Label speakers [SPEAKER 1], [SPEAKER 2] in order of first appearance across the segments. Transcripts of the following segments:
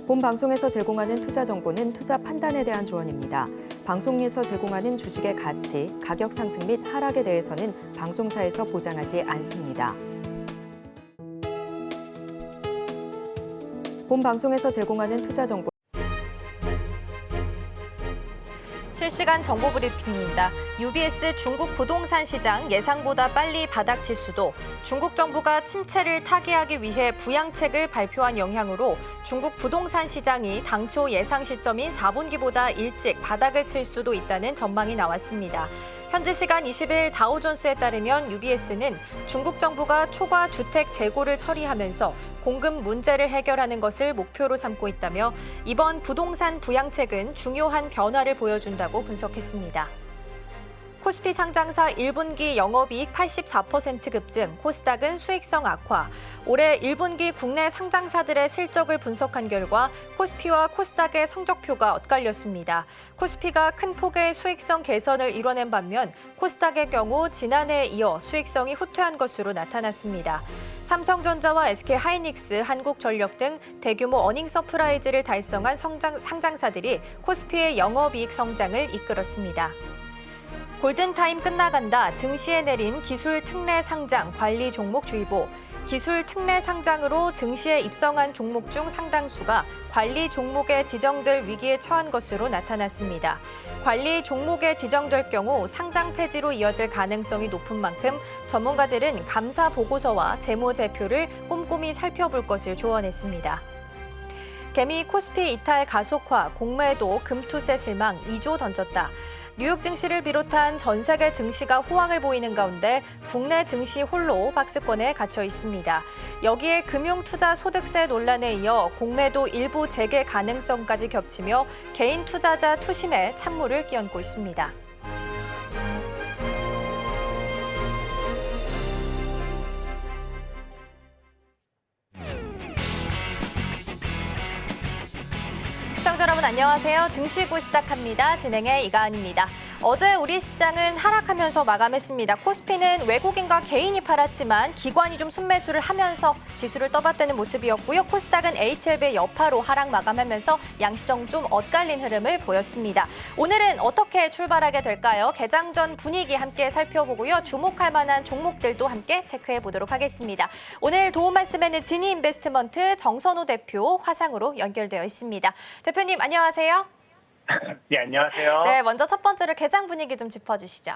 [SPEAKER 1] 본 방송에서 제공하는 투자 정보는 투자 판단에 대한 조언입니다. 방송에서 제공하는 주식의 가치, 가격 상승 및 하락에 대해서는 방송사에서 보장하지 않습니다. 본 방송에서 제공하는 투자 정보
[SPEAKER 2] 실시간 정보 브리핑입니다. UBS 중국 부동산 시장 예상보다 빨리 바닥칠 수도, 중국 정부가 침체를 타개하기 위해 부양책을 발표한 영향으로 중국 부동산 시장이 당초 예상 시점인 4분기보다 일찍 바닥을 칠 수도 있다는 전망이 나왔습니다. 현지 시간 20일 다우존스에 따르면 UBS는 중국 정부가 초과 주택 재고를 처리하면서 공급 문제를 해결하는 것을 목표로 삼고 있다며 이번 부동산 부양책은 중요한 변화를 보여준다고 분석했습니다. 코스피 상장사 1분기 영업이익 84% 급증, 코스닥은 수익성 악화. 올해 1분기 국내 상장사들의 실적을 분석한 결과 코스피와 코스닥의 성적표가 엇갈렸습니다. 코스피가 큰 폭의 수익성 개선을 이뤄낸 반면 코스닥의 경우 지난해에 이어 수익성이 후퇴한 것으로 나타났습니다. 삼성전자와 SK하이닉스, 한국전력 등 대규모 어닝 서프라이즈를 달성한 상장사들이 코스피의 영업이익 성장을 이끌었습니다. 골든타임 끝나간다. 증시에 내린 기술 특례 상장 관리 종목 주의보. 기술 특례 상장으로 증시에 입성한 종목 중 상당수가 관리 종목에 지정될 위기에 처한 것으로 나타났습니다. 관리 종목에 지정될 경우 상장 폐지로 이어질 가능성이 높은 만큼 전문가들은 감사 보고서와 재무제표를 꼼꼼히 살펴볼 것을 조언했습니다. 개미 코스피 이탈 가속화, 공매도 금투세 실망 2조 던졌다. 뉴욕 증시를 비롯한 전 세계 증시가 호황을 보이는 가운데 국내 증시 홀로 박스권에 갇혀 있습니다. 여기에 금융투자 소득세 논란에 이어 공매도 일부 재개 가능성까지 겹치며 개인 투자자 투심에 찬물을 끼얹고 있습니다. 시청자 여러분 안녕하세요. 증시구 시작합니다. 진행의 이가은입니다. 어제 우리 시장은 하락하면서 마감했습니다. 코스피는 외국인과 개인이 팔았지만 기관이 좀 순매수를 하면서 지수를 떠받드는 모습이었고요. 코스닥은 HLB의 여파로 하락 마감하면서 양시장 좀 엇갈린 흐름을 보였습니다. 오늘은 어떻게 출발하게 될까요? 개장 전 분위기 함께 살펴보고요. 주목할 만한 종목들도 함께 체크해 보도록 하겠습니다. 오늘 도움 말씀에는 지니인베스트먼트 정선호 대표 화상으로 연결되어 있습니다. 대표님 안녕하세요.
[SPEAKER 3] 네, 안녕하세요.
[SPEAKER 2] 네, 먼저 첫 번째로 개장 분위기 좀 짚어주시죠.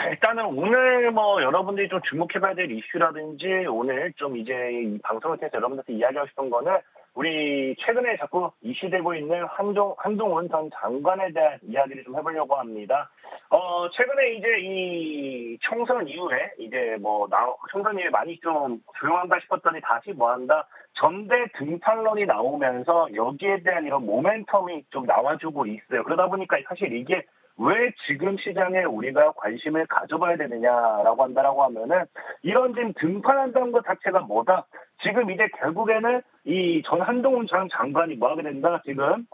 [SPEAKER 3] 일단은 오늘 여러분들이 좀 주목해봐야 될 이슈라든지 오늘 좀 이제 이 방송을 통해서 여러분들한테 이야기하고 싶은 거는 우리 최근에 자꾸 이슈되고 있는 한동훈 전 장관에 대한 이야기를 좀 해보려고 합니다. 최근에 이제 이 총선 이후에 이제 총선 이후에 많이 좀 조용한가 싶었더니 다시 뭐한다. 전대 등판론이 나오면서 여기에 대한 이런 모멘텀이 좀 나와주고 있어요. 그러다 보니까 사실 이게 왜 지금 시장에 우리가 관심을 가져봐야 되느냐라고 한다라고 하면은 이런 지금 등판한다는 것 자체가 뭐다? 지금 이제 결국에는 이 전 한동훈 전 장관이 뭐 하게 된다? 지금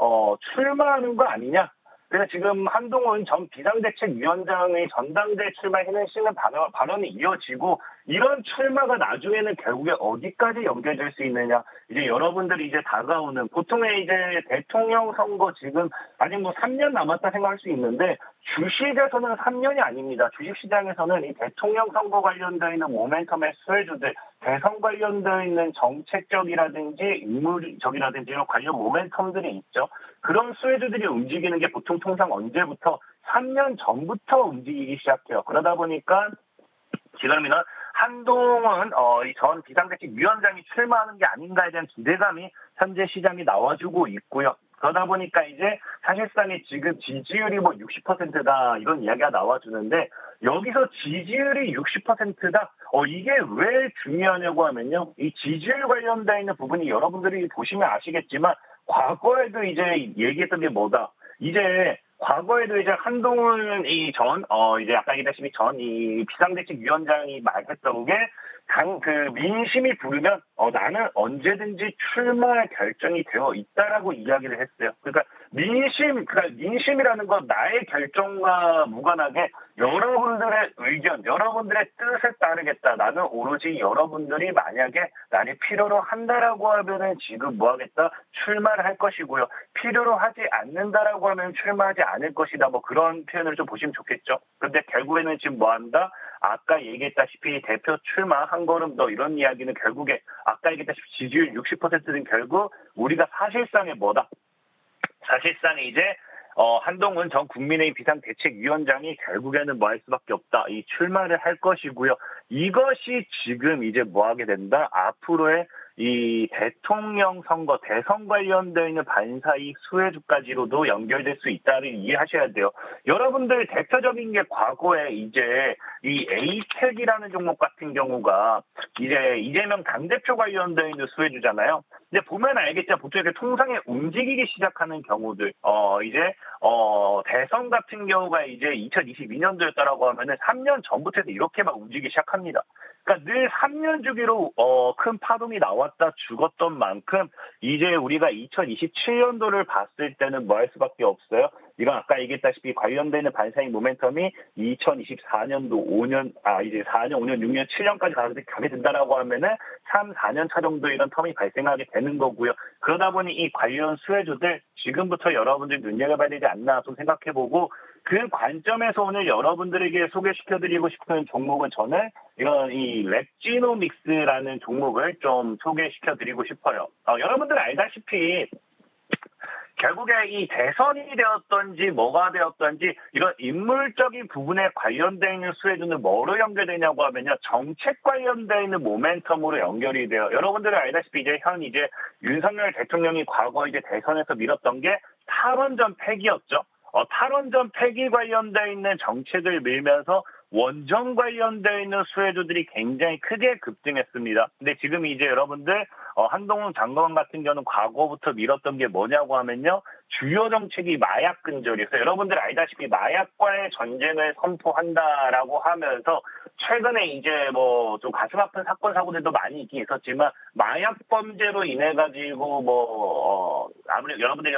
[SPEAKER 3] 출마하는 거 아니냐? 그래서 지금 한동훈 전 비상대책위원장의 전당대 출마 희망시는 발언이 이어지고 이런 출마가 나중에는 결국에 어디까지 연결될 수 있느냐. 이제 여러분들이 이제 다가오는 보통의 이제 대통령 선거 지금 아직 3년 남았다 생각할 수 있는데 주식에서는 3년이 아닙니다. 주식시장에서는 이 대통령 선거 관련되어 있는 모멘텀의 수혜주들, 대선 관련되어 있는 정책적이라든지 인물적이라든지 이런 관련 모멘텀들이 있죠. 그런 수혜주들이 움직이는 게 보통 통상 언제부터 3년 전부터 움직이기 시작해요. 그러다 보니까 지금이나 한동훈 전 비상대책위원장이 출마하는 게 아닌가에 대한 기대감이 현재 시장이 나와주고 있고요. 그러다 보니까 이제 사실상의 지금 지지율이 60%다 이런 이야기가 나와주는데 여기서 지지율이 60%다. 이게 왜 중요하냐고 하면요. 이 지지율 관련되어 있는 부분이 여러분들이 보시면 아시겠지만 과거에도 이제 얘기했던 게 뭐다. 이제 과거에도 이제 한동훈 이제 아까 얘기했다시피 전 이 비상대책위원장이 말했던 게 민심이 부르면 나는 언제든지 출마할 결정이 되어 있다라고 이야기를 했어요. 그러니까 민심이라는 건 나의 결정과 무관하게 여러분들의 의견, 여러분들의 뜻에 따르겠다. 나는 오로지 여러분들이 만약에 나를 필요로 한다라고 하면은 지금 뭐 하겠다? 출마를 할 것이고요. 필요로 하지 않는다라고 하면 출마하지 않을 것이다. 뭐 그런 표현을 좀 보시면 좋겠죠. 근데 결국에는 지금 뭐 한다? 아까 얘기했다시피 대표 출마 한 걸음 더 이런 이야기는 결국에 아까 얘기했다시피 지지율 60%는 결국 우리가 사실상의 뭐다? 사실상 이제 한동훈 전 국민의힘 비상대책위원장이 결국에는 뭐 할 수밖에 없다. 이 출마를 할 것이고요. 이것이 지금 이제 뭐 하게 된다? 앞으로의 이 대통령 선거, 대선 관련되어 있는 반사이익 수혜주까지로도 연결될 수 있다를 이해하셔야 돼요. 여러분들 대표적인 게 과거에 이제 이 에이텍이라는 종목 같은 경우가 이제 이재명 당대표 관련되어 있는 수혜주잖아요. 근데 보면 알겠지만 보통 이렇게 통상에 움직이기 시작하는 경우들, 이제 대선 같은 경우가 이제 2022년도였다라고 하면은 3년 전부터 해서 이렇게 막 움직이기 시작합니다. 그러니까 늘 3년 주기로 큰 파동이 나왔다 죽었던 만큼 이제 우리가 2027년도를 봤을 때는 뭐 할 수밖에 없어요. 이건 아까 얘기했다시피 관련되는 반사익 모멘텀이 2024년도 5년, 이제 4년, 5년, 6년, 7년까지 가게 된다라고 하면은 3, 4년 차 정도 이런 텀이 발생하게 되는 거고요. 그러다 보니 이 관련 수혜주들 지금부터 여러분들 눈여겨봐야 되지 않나 좀 생각해보고 그 관점에서 오늘 여러분들에게 소개시켜드리고 싶은 종목은 저는 이런 이 랩지노믹스라는 종목을 좀 소개시켜드리고 싶어요. 여러분들 알다시피 결국에 이 대선이 되었던지 뭐가 되었던지 이런 인물적인 부분에 관련되어 있는 수혜주는 뭐로 연결되냐고 하면요. 정책 관련되어 있는 모멘텀으로 연결이 돼요. 여러분들은 알다시피 이제 윤석열 대통령이 과거 이제 대선에서 밀었던 게 탈원전 폐기였죠. 탈원전 폐기 관련되어 있는 정책을 밀면서 원전 관련되어 있는 수혜주들이 굉장히 크게 급등했습니다. 근데 지금 이제 여러분들 한동훈 장관 같은 경우는 과거부터 밀었던 게 뭐냐고 하면요. 주요 정책이 마약 근절이어서 여러분들 알다시피 마약과의 전쟁을 선포한다라고 하면서 최근에 이제 뭐 좀 가슴 아픈 사건 사고들도 많이 있긴 있었지만 마약 범죄로 인해 가지고 아무래도 여러분들이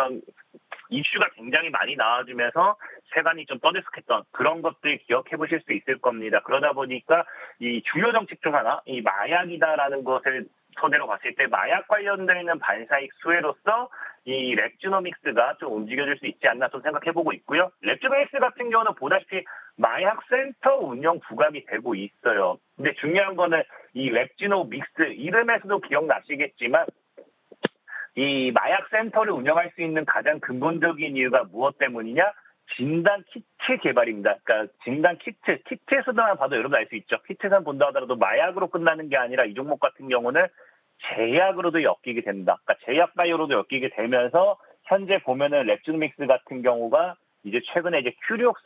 [SPEAKER 3] 이슈가 굉장히 많이 나와주면서 세간이 좀 떠들썩했던 그런 것들 기억해 보실 수 있을 겁니다. 그러다 보니까 이 주요 정책 중 하나, 이 마약이다라는 것을 토대로 봤을 때 마약 관련되어 있는 반사익 수혜로서 이 랩지노믹스가 좀 움직여줄 수 있지 않나 좀 생각해 보고 있고요. 랩지노믹스 같은 경우는 보다시피 마약센터 운영 부각이 되고 있어요. 근데 중요한 거는 이 랩지노믹스 이름에서도 기억나시겠지만 이 마약 센터를 운영할 수 있는 가장 근본적인 이유가 무엇 때문이냐? 진단 키트 개발입니다. 그러니까 진단 키트에서만 봐도 여러분 알 수 있죠. 키트에서만 본다 하더라도 마약으로 끝나는 게 아니라 이 종목 같은 경우는 제약으로도 엮이게 된다. 그러니까 제약 바이오로도 엮이게 되면서 현재 보면은 랩지노믹스 같은 경우가 이제 최근에 이제 큐리옥스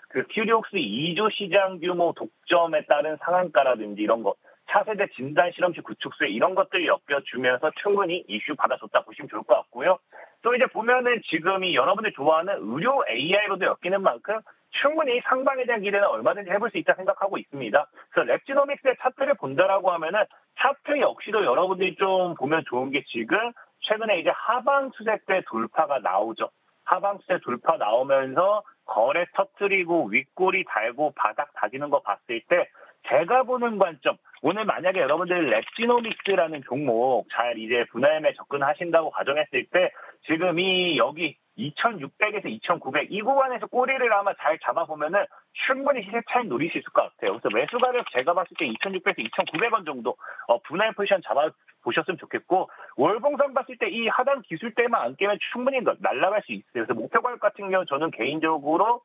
[SPEAKER 3] 그 큐리옥스 2조 시장 규모 독점에 따른 상한가라든지 이런 거 차세대 진단 실험실 구축수에 이런 것들을 엮여주면서 충분히 이슈 받아줬다 보시면 좋을 것 같고요. 또 이제 보면은 지금이 여러분들 좋아하는 의료 AI로도 엮이는 만큼 충분히 상방에 대한 기대는 얼마든지 해볼 수 있다 생각하고 있습니다. 그래서 랩지노믹스의 차트를 본다라고 하면은 차트 역시도 여러분들이 좀 보면 좋은 게 지금 최근에 이제 하방 추세 때 돌파가 나오죠. 하방 추세 돌파 나오면서 거래 터뜨리고 윗골이 달고 바닥 다지는 거 봤을 때 제가 보는 관점, 오늘 만약에 여러분들 랩지노믹스라는 종목 잘 이제 분할매 접근하신다고 가정했을 때 지금 이 여기 2,600에서 2,900 이 구간에서 꼬리를 아마 잘 잡아보면은 충분히 시세 차익 노릴 수 있을 것 같아요. 그래서 매수 가격 제가 봤을 때 2,600에서 2,900원 정도 분할 포지션 잡아보셨으면 좋겠고 월봉선 봤을 때 이 하단 기술대만 안 깨면 충분히 날아갈 수 있어요. 그래서 목표 가격 같은 경우 저는 개인적으로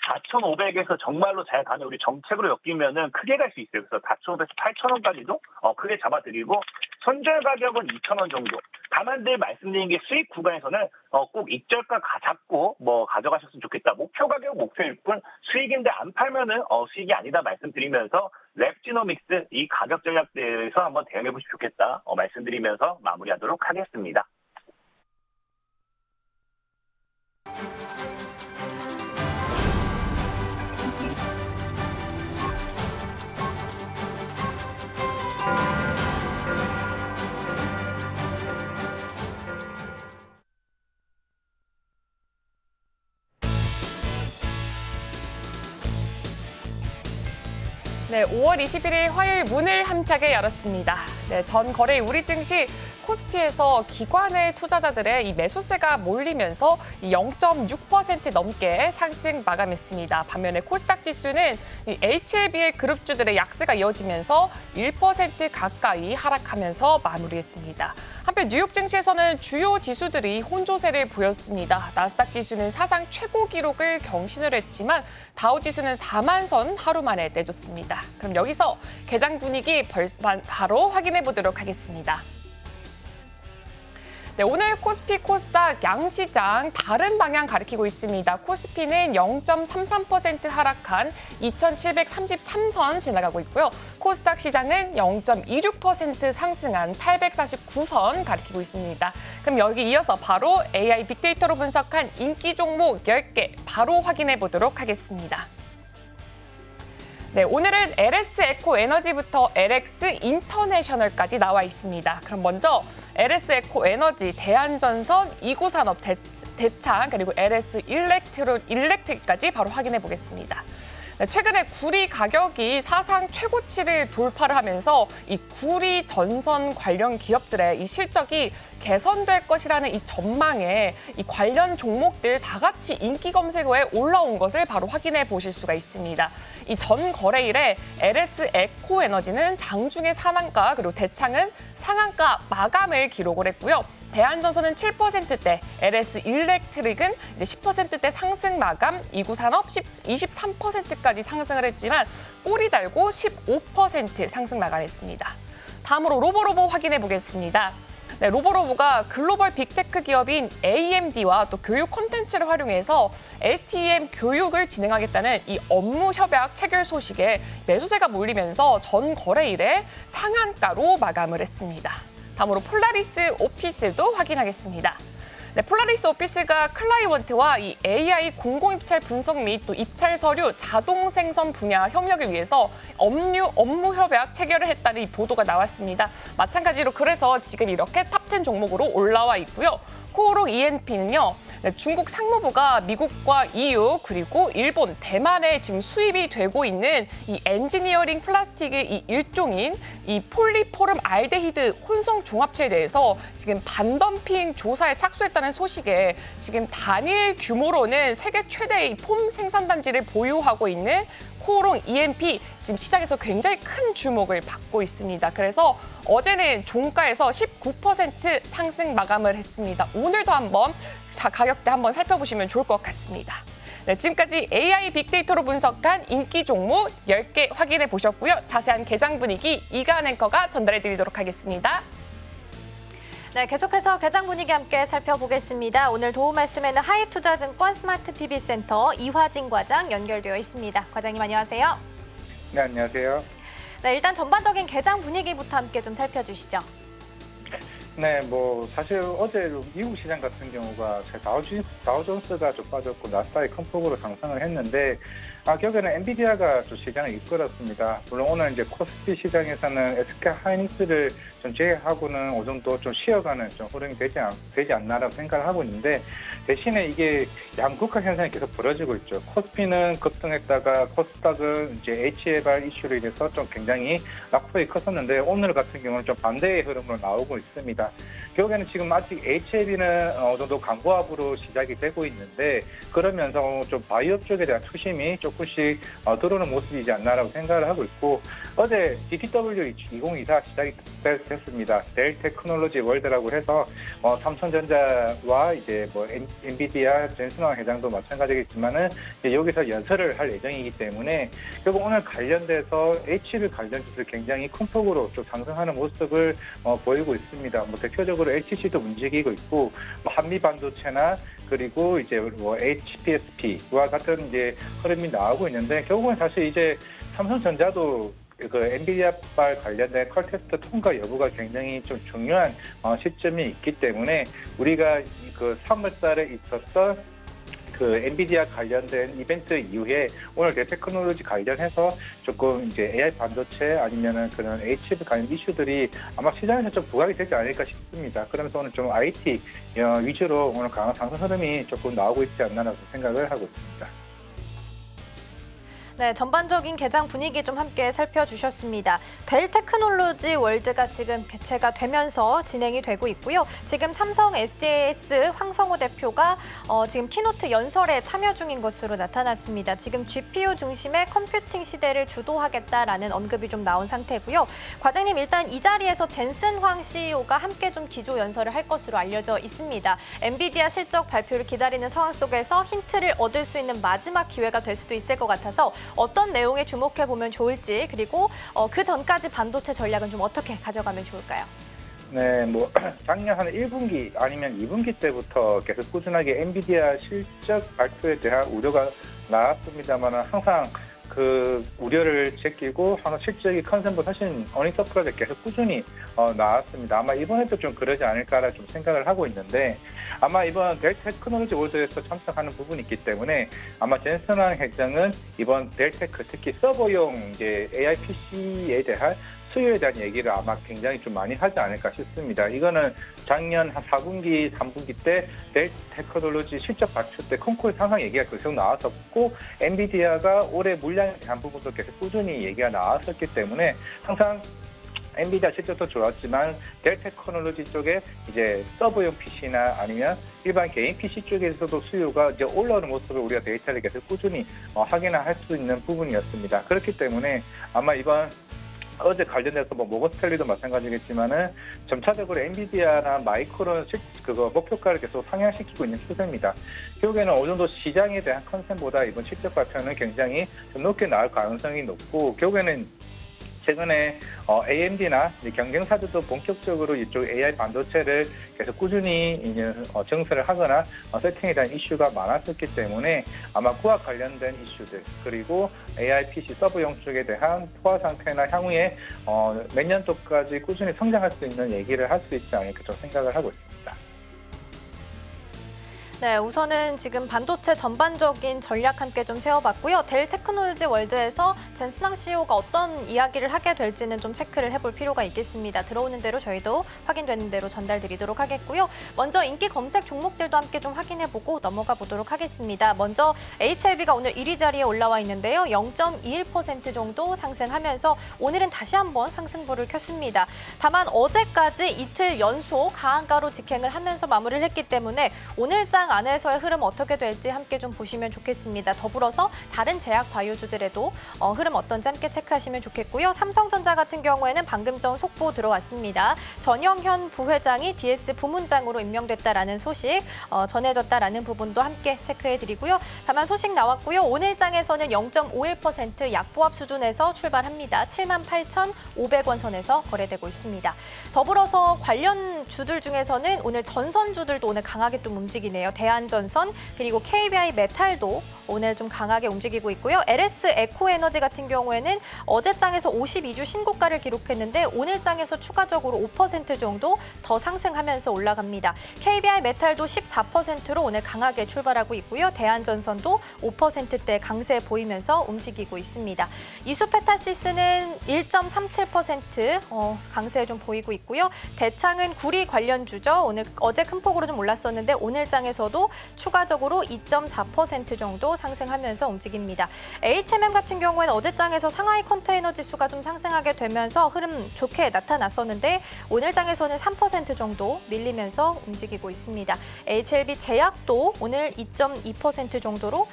[SPEAKER 3] 4,500에서 정말로 잘 가는 우리 정책으로 엮이면은 크게 갈 수 있어요. 그래서 4,500에서 8,000원까지도 크게 잡아드리고 손절 가격은 2,000원 정도. 다만 늘 말씀드린 게 수익 구간에서는 꼭 익절가 잡고 가져가셨으면 좋겠다. 목표 가격 목표일 뿐 수익인데 안 팔면은 수익이 아니다 말씀드리면서 랩지노믹스 이 가격 전략대에서 한번 대응해 보시면 좋겠다 말씀드리면서 마무리하도록 하겠습니다.
[SPEAKER 4] 네, 5월 21일 화요일 문을 함차게 열었습니다. 네, 전 거래 우리 증시 코스피에서 기관의 투자자들의 이 매수세가 몰리면서 0.6% 넘게 상승 마감했습니다. 반면에 코스닥 지수는 이 HLB의 그룹주들의 약세가 이어지면서 1% 가까이 하락하면서 마무리했습니다. 한편 뉴욕 증시에서는 주요 지수들이 혼조세를 보였습니다. 나스닥 지수는 사상 최고 기록을 경신을 했지만 다우 지수는 4만 선 하루 만에 내줬습니다. 그럼 여기서 개장 분위기 바로 확인해 보도록 하겠습니다. 네, 오늘 코스피, 코스닥 양시장 다른 방향 가리키고 있습니다. 코스피는 0.33% 하락한 2,733선 지나가고 있고요. 코스닥 시장은 0.26% 상승한 849선 가리키고 있습니다. 그럼 여기 이어서 바로 AI 빅데이터로 분석한 인기 종목 10개 바로 확인해 보도록 하겠습니다. 네, 오늘은 LS 에코 에너지부터 LX 인터내셔널까지 나와 있습니다. 그럼 먼저 LS 에코 에너지, 대한전선, 이구산업, 대창, 그리고 LS 일렉트릭까지 바로 확인해 보겠습니다. 네, 최근에 구리 가격이 사상 최고치를 돌파를 하면서 이 구리 전선 관련 기업들의 이 실적이 개선될 것이라는 이 전망에 이 관련 종목들 다 같이 인기 검색어에 올라온 것을 바로 확인해 보실 수가 있습니다. 이 전 거래일에 LS 에코 에너지는 장중에 상한가, 그리고 대창은 상한가 마감을 기록을 했고요. 대한전선은 7%대, LS 일렉트릭은 이제 10%대 상승 마감, 이구산업 23%까지 상승을 했지만 꼬리 달고 15% 상승 마감했습니다. 다음으로 로보로보 확인해 보겠습니다. 네, 로보로보가 글로벌 빅테크 기업인 AMD와 또 교육 콘텐츠를 활용해서 STEM 교육을 진행하겠다는 이 업무 협약 체결 소식에 매수세가 몰리면서 전 거래일에 상한가로 마감을 했습니다. 다음으로 폴라리스 오피스도 확인하겠습니다. 네, 폴라리스 오피스가 클라이언트와 이 AI 공공입찰 분석 및 또 입찰 서류 자동 생성 분야 협력을 위해서 업무 협약 체결을 했다는 이 보도가 나왔습니다. 마찬가지로 그래서 지금 이렇게 탑10 종목으로 올라와 있고요. 코오롱 ENP는요, 중국 상무부가 미국과 EU 그리고 일본, 대만에 지금 수입이 되고 있는 이 엔지니어링 플라스틱의 이 일종인 이 폴리포름 알데히드 혼성 종합체에 대해서 지금 반덤핑 조사에 착수했다는 소식에 지금 단일 규모로는 세계 최대의 폼 생산단지를 보유하고 있는 코오롱 ENP 지금 시장에서 굉장히 큰 주목을 받고 있습니다. 그래서 어제는 종가에서 19% 상승 마감을 했습니다. 오늘도 한번 가격대 한번 살펴보시면 좋을 것 같습니다. 네, 지금까지 AI 빅데이터로 분석한 인기 종목 10개 확인해 보셨고요. 자세한 개장 분위기 이가은 앵커가 전달해 드리도록 하겠습니다.
[SPEAKER 2] 네, 계속해서 개장 분위기 함께 살펴보겠습니다. 오늘 도움 말씀에는 하이투자증권 스마트 PB센터 이화진 과장 연결되어 있습니다. 과장님 안녕하세요.
[SPEAKER 5] 네, 안녕하세요.
[SPEAKER 2] 네, 일단 전반적인 개장 분위기부터 함께 좀 살펴주시죠.
[SPEAKER 5] 네, 뭐 사실 어제 미국 시장 같은 경우가 다우존스가 좀 빠졌고 나스닥이 큰 폭으로 상승을 했는데 결국에는 엔비디아가 좀 시장을 이끌었습니다. 물론 오늘 이제 코스피 시장에서는 SK 하이닉스를 좀 제외하고는 어느 정도 좀 쉬어가는 좀 흐름이 되지 않나라고 생각을 하고 있는데 대신에 이게 양극화 현상이 계속 벌어지고 있죠. 코스피는 급등했다가 코스닥은 이제 HLR 이슈로 인해서 좀 굉장히 낙폭이 컸었는데 오늘 같은 경우는 좀 반대의 흐름으로 나오고 있습니다. 결국에는 지금 아직 HLB는 어느 정도 강보합으로 시작이 되고 있는데 그러면서 좀 바이오 쪽에 대한 투심이 조금씩 들어오는 모습이지 않나라고 생각을 하고 있고 어제 DTW 2024 시작이 됐습니다. 델 테크놀로지 월드라고 해서 삼성전자와 이제 뭐 엔비디아 젠슨왕 회장도 마찬가지겠지만은 여기서 연설을 할 예정이기 때문에 결국 오늘 관련돼서 HB 관련 지수 굉장히 큰 폭으로 좀 상승하는 모습을 보이고 있습니다. 뭐 대표적으로 HC도 움직이고 있고 뭐 한미 반도체나 그리고 이제 뭐 HPSP와 같은 이제 흐름이 나오고 있는데 결국은 사실 이제 삼성전자도 그 엔비디아발 관련된 컬테스트 통과 여부가 굉장히 좀 중요한 시점이 있기 때문에 우리가 그 3월달에 있었던 그 엔비디아 관련된 이벤트 이후에 오늘 델테크놀로지 관련해서 조금 이제 AI 반도체 아니면은 그런 HB 관련 이슈들이 아마 시장에서 좀 부각이 되지 않을까 싶습니다. 그러면서 오늘 좀 IT 위주로 오늘 강한 상승 흐름이 조금 나오고 있지 않나라고 생각을 하고 있습니다.
[SPEAKER 2] 네, 전반적인 개장 분위기 좀 함께 살펴주셨습니다. 델 테크놀로지 월드가 지금 개최가 되면서 진행이 되고 있고요. 지금 삼성 SDS 황성호 대표가 지금 키노트 연설에 참여 중인 것으로 나타났습니다. 지금 GPU 중심의 컴퓨팅 시대를 주도하겠다라는 언급이 좀 나온 상태고요. 과장님, 일단 이 자리에서 젠슨 황 CEO가 함께 좀 기조 연설을 할 것으로 알려져 있습니다. 엔비디아 실적 발표를 기다리는 상황 속에서 힌트를 얻을 수 있는 마지막 기회가 될 수도 있을 것 같아서 어떤 내용에 주목해 보면 좋을지, 그리고 그 전까지 반도체 전략은 좀 어떻게 가져가면 좋을까요?
[SPEAKER 5] 네, 뭐 작년 한 1분기 아니면 2분기 때부터 계속 꾸준하게 엔비디아 실적 발표에 대한 우려가 나왔습니다만 항상 그 우려를 제끼고 항상 실적이 컨센보다 훨씬 어닝 서프라이즈 계속 꾸준히 나왔습니다. 아마 이번에도 좀 그러지 않을까라 좀 생각을 하고 있는데, 아마 이번 델 테크놀로지 월드에서 참석하는 부분이 있기 때문에 아마 젠슨 황 회장은 이번 델테크, 특히 서버용 이제 AI PC에 대한 수요에 대한 얘기를 아마 굉장히 좀 많이 하지 않을까 싶습니다. 이거는 작년 한 4분기, 3분기 때 델 테크놀로지 실적 발표 때 콩쿠르 상황 얘기가 계속 나왔었고, 엔비디아가 올해 물량에 대한 부분도 계속 꾸준히 얘기가 나왔었기 때문에 항상 엔비디아 실적도 좋았지만 델 테크놀로지 쪽에 이제 서버용 PC나 아니면 일반 개인 PC 쪽에서도 수요가 이제 올라오는 모습을 우리가 데이터를 계속 꾸준히 확인할 수 있는 부분이었습니다. 그렇기 때문에 아마 이번 어제 관련돼서 뭐 모건 스탠리도 마찬가지겠지만은 점차적으로 엔비디아나 마이크론 그거 목표가를 계속 상향시키고 있는 추세입니다. 결국에는 어느 정도 시장에 대한 컨센보다 이번 실적 발표는 굉장히 좀 높게 나올 가능성이 높고, 결국에는 최근에 AMD나 경쟁사들도 본격적으로 이쪽 AI 반도체를 계속 꾸준히 증설을 하거나 세팅에 대한 이슈가 많았었기 때문에 아마 그와 관련된 이슈들, 그리고 AI PC 서브용 쪽에 대한 포화 상태나 향후에 몇 년도까지 꾸준히 성장할 수 있는 얘기를 할 수 있지 않을까 좀 생각을 하고 있습니다.
[SPEAKER 2] 네, 우선은 지금 반도체 전반적인 전략 함께 좀 세워봤고요. 델 테크놀로지 월드에서 젠슨 황 CEO가 어떤 이야기를 하게 될지는 좀 체크를 해볼 필요가 있겠습니다. 들어오는 대로 저희도 확인되는 대로 전달드리도록 하겠고요. 먼저 인기 검색 종목들도 함께 좀 확인해보고 넘어가 보도록 하겠습니다. 먼저 HLB가 오늘 1위 자리에 올라와 있는데요. 0.21% 정도 상승하면서 오늘은 다시 한번 상승부를 켰습니다. 다만 어제까지 이틀 연속 하한가로 직행을 하면서 마무리를 했기 때문에 오늘장 안에서의 흐름 어떻게 될지 함께 좀 보시면 좋겠습니다. 더불어서 다른 제약 바이오주들에도 흐름 어떤지 함께 체크하시면 좋겠고요. 삼성전자 같은 경우에는 방금 전 속보 들어왔습니다. 전영현 부회장이 DS 부문장으로 임명됐다라는 소식 전해졌다라는 부분도 함께 체크해드리고요. 다만 소식 나왔고요. 오늘장에서는 0.51% 약보합 수준에서 출발합니다. 78,500원 선에서 거래되고 있습니다. 더불어서 관련 주들 중에서는 오늘 전선주들도 오늘 강하게 좀 움직이네요. 대한전선 그리고 KBI 메탈도 오늘 좀 강하게 움직이고 있고요. LS 에코에너지 같은 경우에는 어제장에서 52주 신고가를 기록했는데 오늘장에서 추가적으로 5% 정도 더 상승하면서 올라갑니다. KBI 메탈도 14%로 오늘 강하게 출발하고 있고요. 대한전선도 5%대 강세 보이면서 움직이고 있습니다. 이수페타시스는 1.37% 강세 좀 보이고 있고요. 대창은 구리 관련주죠. 오늘 어제 큰 폭으로 좀 올랐었는데 오늘장에서도 추가적으로 2.4% 정도 상승하면서 움직입니다. HMM 같은 경우에는 어제장에서 상하이 컨테이너 지수가 좀 상승하게 되면서 흐름 좋게 나타났었는데 오늘장에서는 3% 정도 밀리면서 움직이고 있습니다. HLB 제약도 오늘 2.2% 정도로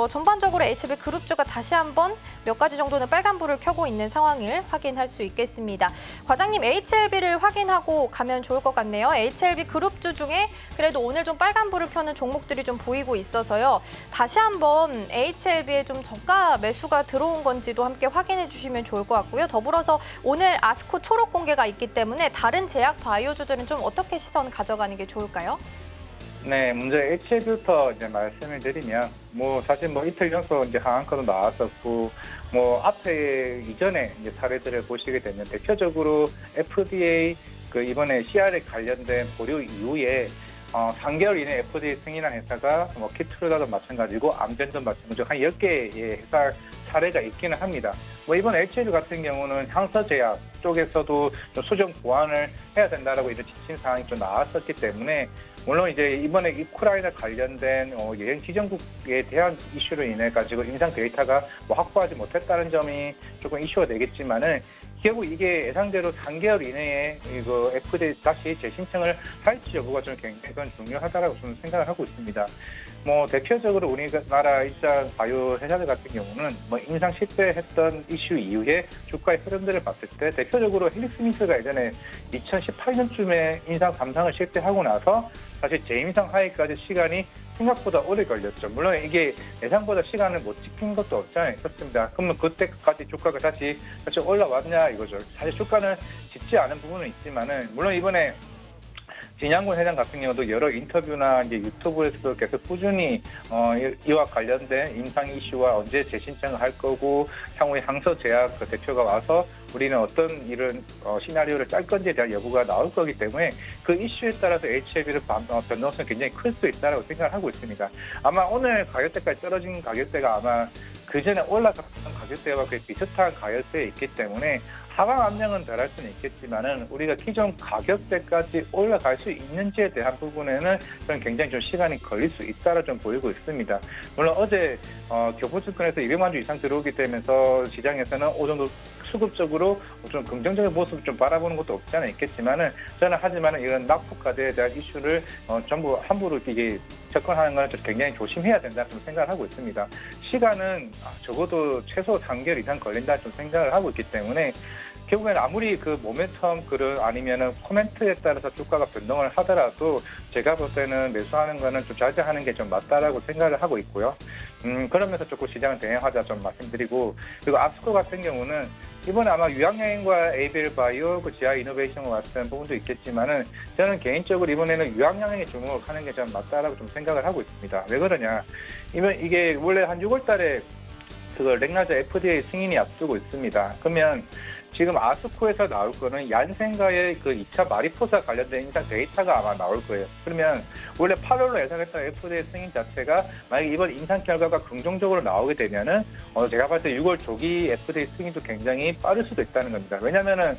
[SPEAKER 2] 전반적으로 HLB 그룹주가 다시 한번 몇 가지 정도는 빨간불을 켜고 있는 상황을 확인할 수 있겠습니다. 과장님, HLB를 확인하고 가면 좋을 것 같네요. HLB 그룹주 중에 그래도 오늘 좀 빨간불을 켜는 종목들이 좀 보이고 있어서요. 다시 한번 HLB에 좀 저가 매수가 들어온 건지도 함께 확인해 주시면 좋을 것 같고요. 더불어서 오늘 아스코 초록 공개가 있기 때문에 다른 제약 바이오주들은 좀 어떻게 시선 가져가는 게 좋을까요?
[SPEAKER 5] 네, 먼저 HLB부터 이제 말씀을 드리면, 사실 이틀 연속 이제 하한가도 나왔었고, 앞에 이전에 이제 사례들을 보시게 되면 대표적으로 FDA 이번에 CR에 관련된 보류 이후에 3개월 이내 FDA 승인한 회사가 뭐 키트루다도 마찬가지고 암젠도 마찬가지고 한 10개의 회사 사례가 있기는 합니다. 뭐 이번 HL 같은 경우는 향서제약 쪽에서도 좀 수정 보완을 해야 된다라고 이런 지침 사항이 좀 나왔었기 때문에 물론 이제 이번에 우크라이나 관련된 여행 지정국에 대한 이슈로 인해 가지고 임상 데이터가 뭐 확보하지 못했다는 점이 조금 이슈가 되겠지만은 결국 이게 예상대로 3개월 이내에 이거 FDA 다시 재신청을 할지 여부가 좀 굉장히 중요하다라고 저는 생각을 하고 있습니다. 뭐 대표적으로 우리나라 일단 바이오 회사들 같은 경우는 뭐 임상 실패했던 이슈 이후에 주가의 흐름들을 봤을 때 대표적으로 헬릭스미스가 예전에 2018년쯤에 임상 3상을 실패하고 나서 사실 재임상 하위까지 시간이 생각보다 오래 걸렸죠. 물론 이게 예상보다 시간을 못 지킨 것도 없잖아요. 그렇습니다. 그러면 그때까지 주가가 다시 올라왔냐 이거죠. 사실 주가는 짙지 않은 부분은 있지만은 물론 이번에 진양군 회장 같은 경우도 여러 인터뷰나 이제 유튜브에서도 계속 꾸준히 이와 관련된 임상 이슈와 언제 재신청을 할 거고 향후에 항서제약 그 대표가 와서 우리는 어떤 이런 시나리오를 짤 건지에 대한 여부가 나올 거기 때문에 그 이슈에 따라서 HLB를 변동성이 굉장히 클 수 있다고 생각을 하고 있습니다. 아마 오늘 가격대까지 떨어진 가격대가 아마 그전에 올라갔던 가격대와 거의 비슷한 가격대에 있기 때문에 하방 압력은 덜할 수는 있겠지만은 우리가 기존 가격대까지 올라갈 수 있는지에 대한 부분에는 저는 굉장히 좀 시간이 걸릴 수 있다라 좀 보이고 있습니다. 물론 어제 교부증권에서 200만 주 이상 들어오게 되면서 시장에서는 어느 정도 수급적으로 좀 긍정적인 모습을 좀 바라보는 것도 없지 않아 있겠지만은 저는 하지만은 이런 낙폭과대에 대한 이슈를 전부 함부로 이게 접근하는 건 굉장히 조심해야 된다 좀 생각을 하고 있습니다. 시간은 적어도 최소 3개월 이상 걸린다 좀 생각을 하고 있기 때문에 결국에는 아무리 그 모멘텀 그런 아니면은 코멘트에 따라서 주가가 변동을 하더라도 제가 볼 때는 매수하는 거는 좀 자제하는 게 좀 맞다라고 생각을 하고 있고요. 그러면서 조금 시장을 대응하자 좀 말씀드리고 그리고 아스코 같은 경우는 이번에 아마 유황양행과 에이벨 바이오, 그 지아 이노베이션과 같은 부분도 있겠지만은 저는 개인적으로 이번에는 유황양행에 주목하는 게 좀 맞다라고 좀 생각을 하고 있습니다. 왜 그러냐? 이게 원래 한 6월달에 그걸 렉나자 FDA 승인이 앞두고 있습니다. 그러면 지금 아스코에서 나올 거는 얀센과의 그 2차 마리포사 관련된 임상 데이터가 아마 나올 거예요. 그러면 원래 8월로 예상했던 FDA 승인 자체가 만약에 이번 임상 결과가 긍정적으로 나오게 되면은 제가 봤을 때 6월 조기 FDA 승인도 굉장히 빠를 수도 있다는 겁니다. 왜냐면은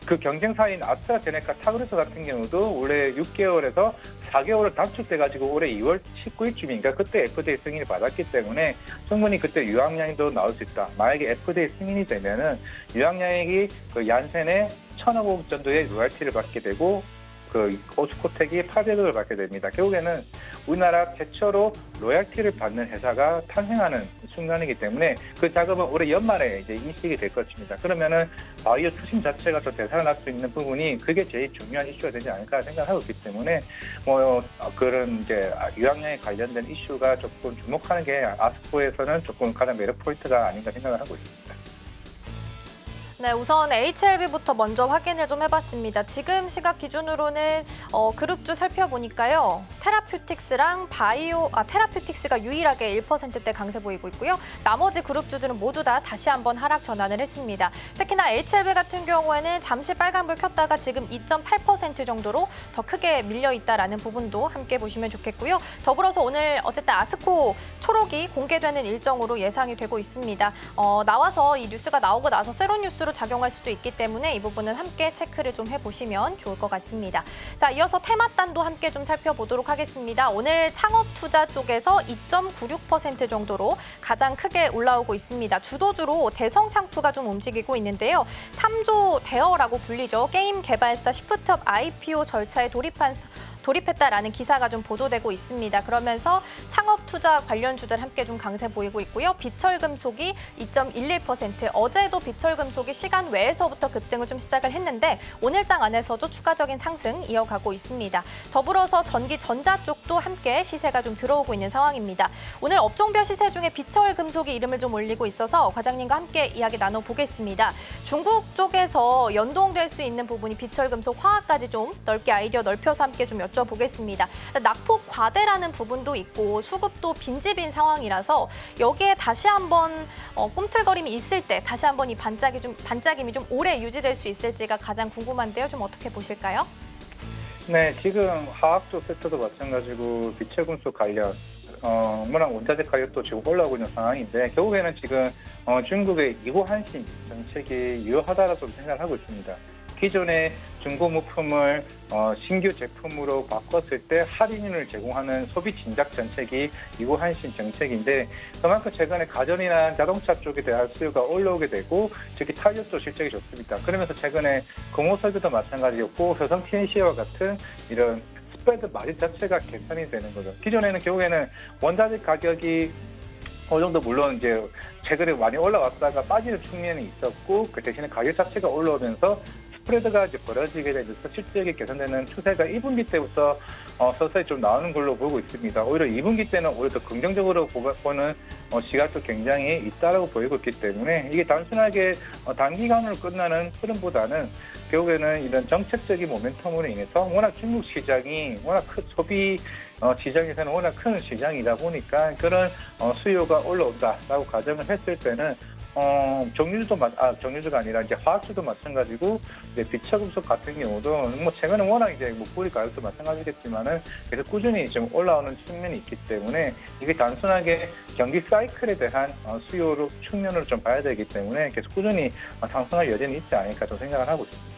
[SPEAKER 5] 그 경쟁사인 아스트라제네카 타그루스 같은 경우도 원래 6개월에서 4개월을 단축돼가지고 올해 2월 19일쯤인가 그때 FDA 승인을 받았기 때문에 충분히 그때 유황양액도 나올 수 있다. 만약에 FDA 승인이 되면은 유황양액이 그 얀센의 1,000억 원 정도의 로열티를 받게 되고 그 오스코텍이 800억을 받게 됩니다. 결국에는 우리나라 최초로 로열티를 받는 회사가 탄생하는 순간이기 때문에 그 작업은 올해 연말에 이제 인식이 될 것입니다. 그러면은 바이오 투신 자체가 더 되살아날 수 있는 부분이 그게 제일 중요한 이슈가 되지 않을까 생각하고 있기 때문에 뭐 그런 이제 유황량에 관련된 이슈가 조금 주목하는 게 아스코에서는 조금 가장 매력 포인트가 아닌가 생각을 하고 있습니다.
[SPEAKER 2] 네, 우선 HLB부터 먼저 확인을 좀 해봤습니다. 지금 시각 기준으로는 그룹주 살펴보니까요. 테라퓨틱스랑 테라퓨틱스가 유일하게 1%대 강세 보이고 있고요. 나머지 그룹주들은 모두 다 다시 한번 하락 전환을 했습니다. 특히나 HLB 같은 경우에는 잠시 빨간불 켰다가 지금 2.8% 정도로 더 크게 밀려있다라는 부분도 함께 보시면 좋겠고요. 더불어서 오늘 어쨌든 아스코 초록이 공개되는 일정으로 예상이 되고 있습니다. 나와서 이 뉴스가 나오고 나서 세로뉴스로 작용할 수도 있기 때문에 이 부분은 함께 체크를 좀 해보시면 좋을 것 같습니다. 자, 이어서 테마단도 함께 좀 살펴보도록 하겠습니다. 오늘 창업투자 쪽에서 2.96% 정도로 가장 크게 올라오고 있습니다. 주도주로 대성창투가 좀 움직이고 있는데요. 3조 대어라고 불리죠. 게임 개발사 시프트업 IPO 절차에 돌입했다라는 기사가 좀 보도되고 있습니다. 그러면서 창업투자 관련주들 함께 좀 강세 보이고 있고요. 비철금속이 2.11%, 어제도 비철금속이 시간 외에서부터 급등을 좀 시작을 했는데 오늘장 안에서도 추가적인 상승 이어가고 있습니다. 더불어서 전기전자 쪽도 함께 시세가 좀 들어오고 있는 상황입니다. 오늘 업종별 시세 중에 비철금속이 이름을 좀 올리고 있어서 과장님과 함께 이야기 나눠보겠습니다. 중국 쪽에서 연동될 수 있는 부분이 비철금속, 화학까지 좀 넓게 아이디어 넓혀서 함께 좀 여쭤보겠습니다. 낙폭 과대라는 부분도 있고 수급도 빈집인 상황이라서 여기에 다시 한번 꿈틀거림이 있을 때 다시 한번 이 반짝임이 좀 오래 유지될 수 있을지가 가장 궁금한데요. 좀 어떻게 보실까요?
[SPEAKER 5] 네, 지금 화학적 섹터도 마찬가지고 빛의 금속 관련, 뭐랑 원자재 가격도 지금 올라오고 있는 상황인데 결국에는 지금 중국의 이고한신 정책이 유효하다라고 좀 생각을 하고 있습니다. 기존의 중고 부품을 신규 제품으로 바꿨을 때 할인율을 제공하는 소비 진작 정책이 이고한신 정책인데 그만큼 최근에 가전이나 자동차 쪽에 대한 수요가 올라오게 되고 특히 탄력도 실적이 좋습니다. 그러면서 최근에 공호석유도 마찬가지였고 효성 TNC와 같은 이런 스프레드 마진 자체가 개선이 되는 거죠. 기존에는 결국에는 원자재 가격이 어느 정도 물론 이제 최근에 많이 올라왔다가 빠지는 측면이 있었고 그 대신에 가격 자체가 올라오면서 스프레드가 이제 벌어지게 되면서 실적이 개선되는 추세가 1분기 때부터 서서히 좀 나오는 걸로 보고 있습니다. 오히려 2분기 때는 오히려 더 긍정적으로 보는 시각도 굉장히 있다라고 보이고 있기 때문에 이게 단순하게 단기간으로 끝나는 흐름보다는 결국에는 이런 정책적인 모멘텀으로 인해서 워낙 중국 시장이 워낙 큰 소비 시장에서는 워낙 큰 시장이다 보니까 그런 수요가 올라온다라고 가정을 했을 때는 정유주가 아니라 이제 화학주도 마찬가지고 이제 빛화금속 같은 경우도 뭐 최근에 워낙 이제 목소리 가격도 마찬가지겠지만은 계속 꾸준히 좀 올라오는 측면이 있기 때문에 이게 단순하게 경기 사이클에 대한 수요로 측면으로 좀 봐야 되기 때문에 계속 꾸준히 상승할 여전히 있지 않을까 좀 생각을 하고 있습니다.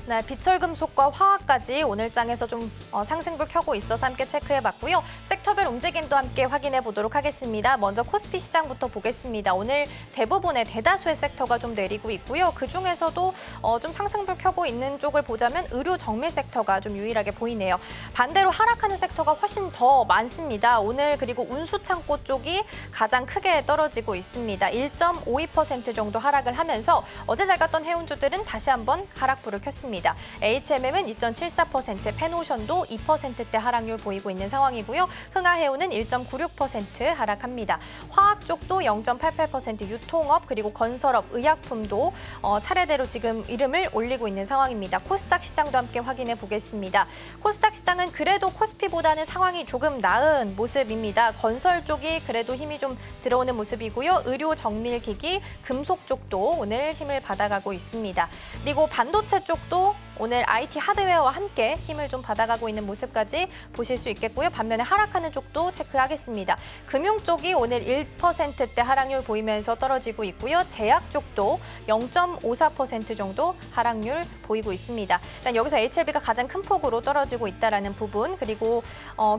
[SPEAKER 2] 네, 비철금속과 화학까지 오늘 장에서 좀 상승불 켜고 있어서 함께 체크해봤고요. 섹터별 움직임도 함께 확인해 보도록 하겠습니다. 먼저 코스피 시장부터 보겠습니다. 오늘 대부분의 대다수의 섹터가 좀 내리고 있고요. 그중에서도 좀 상승불 켜고 있는 쪽을 보자면 의료 정밀 섹터가 좀 유일하게 보이네요. 반대로 하락하는 섹터가 훨씬 더 많습니다. 오늘 그리고 운수창고 쪽이 가장 크게 떨어지고 있습니다. 1.52% 정도 하락을 하면서 어제 잘 갔던 해운주들은 다시 한번 하락불을 켰습니다. HMM은 2.74%, 펜오션도 2%대 하락률 보이고 있는 상황이고요. 흥하해운은 1.96% 하락합니다. 화학 쪽도 0.88%, 유통업 그리고 건설업, 의약품도 차례대로 지금 이름을 올리고 있는 상황입니다. 코스닥 시장도 함께 확인해 보겠습니다. 코스닥 시장은 그래도 코스피보다는 상황이 조금 나은 모습입니다. 건설 쪽이 그래도 힘이 좀 들어오는 모습이고요. 의료 정밀기기, 금속 쪽도 오늘 힘을 받아가고 있습니다. 그리고 반도체 쪽도 오늘 IT 하드웨어와 함께 힘을 좀 받아가고 있는 모습까지 보실 수 있겠고요. 반면에 하락하는 쪽도 체크하겠습니다. 금융 쪽이 오늘 1%대 하락률 보이면서 떨어지고 있고요. 제약 쪽도 0.54% 정도 하락률 보이고 있습니다. 일단 여기서 HLB가 가장 큰 폭으로 떨어지고 있다는 부분, 그리고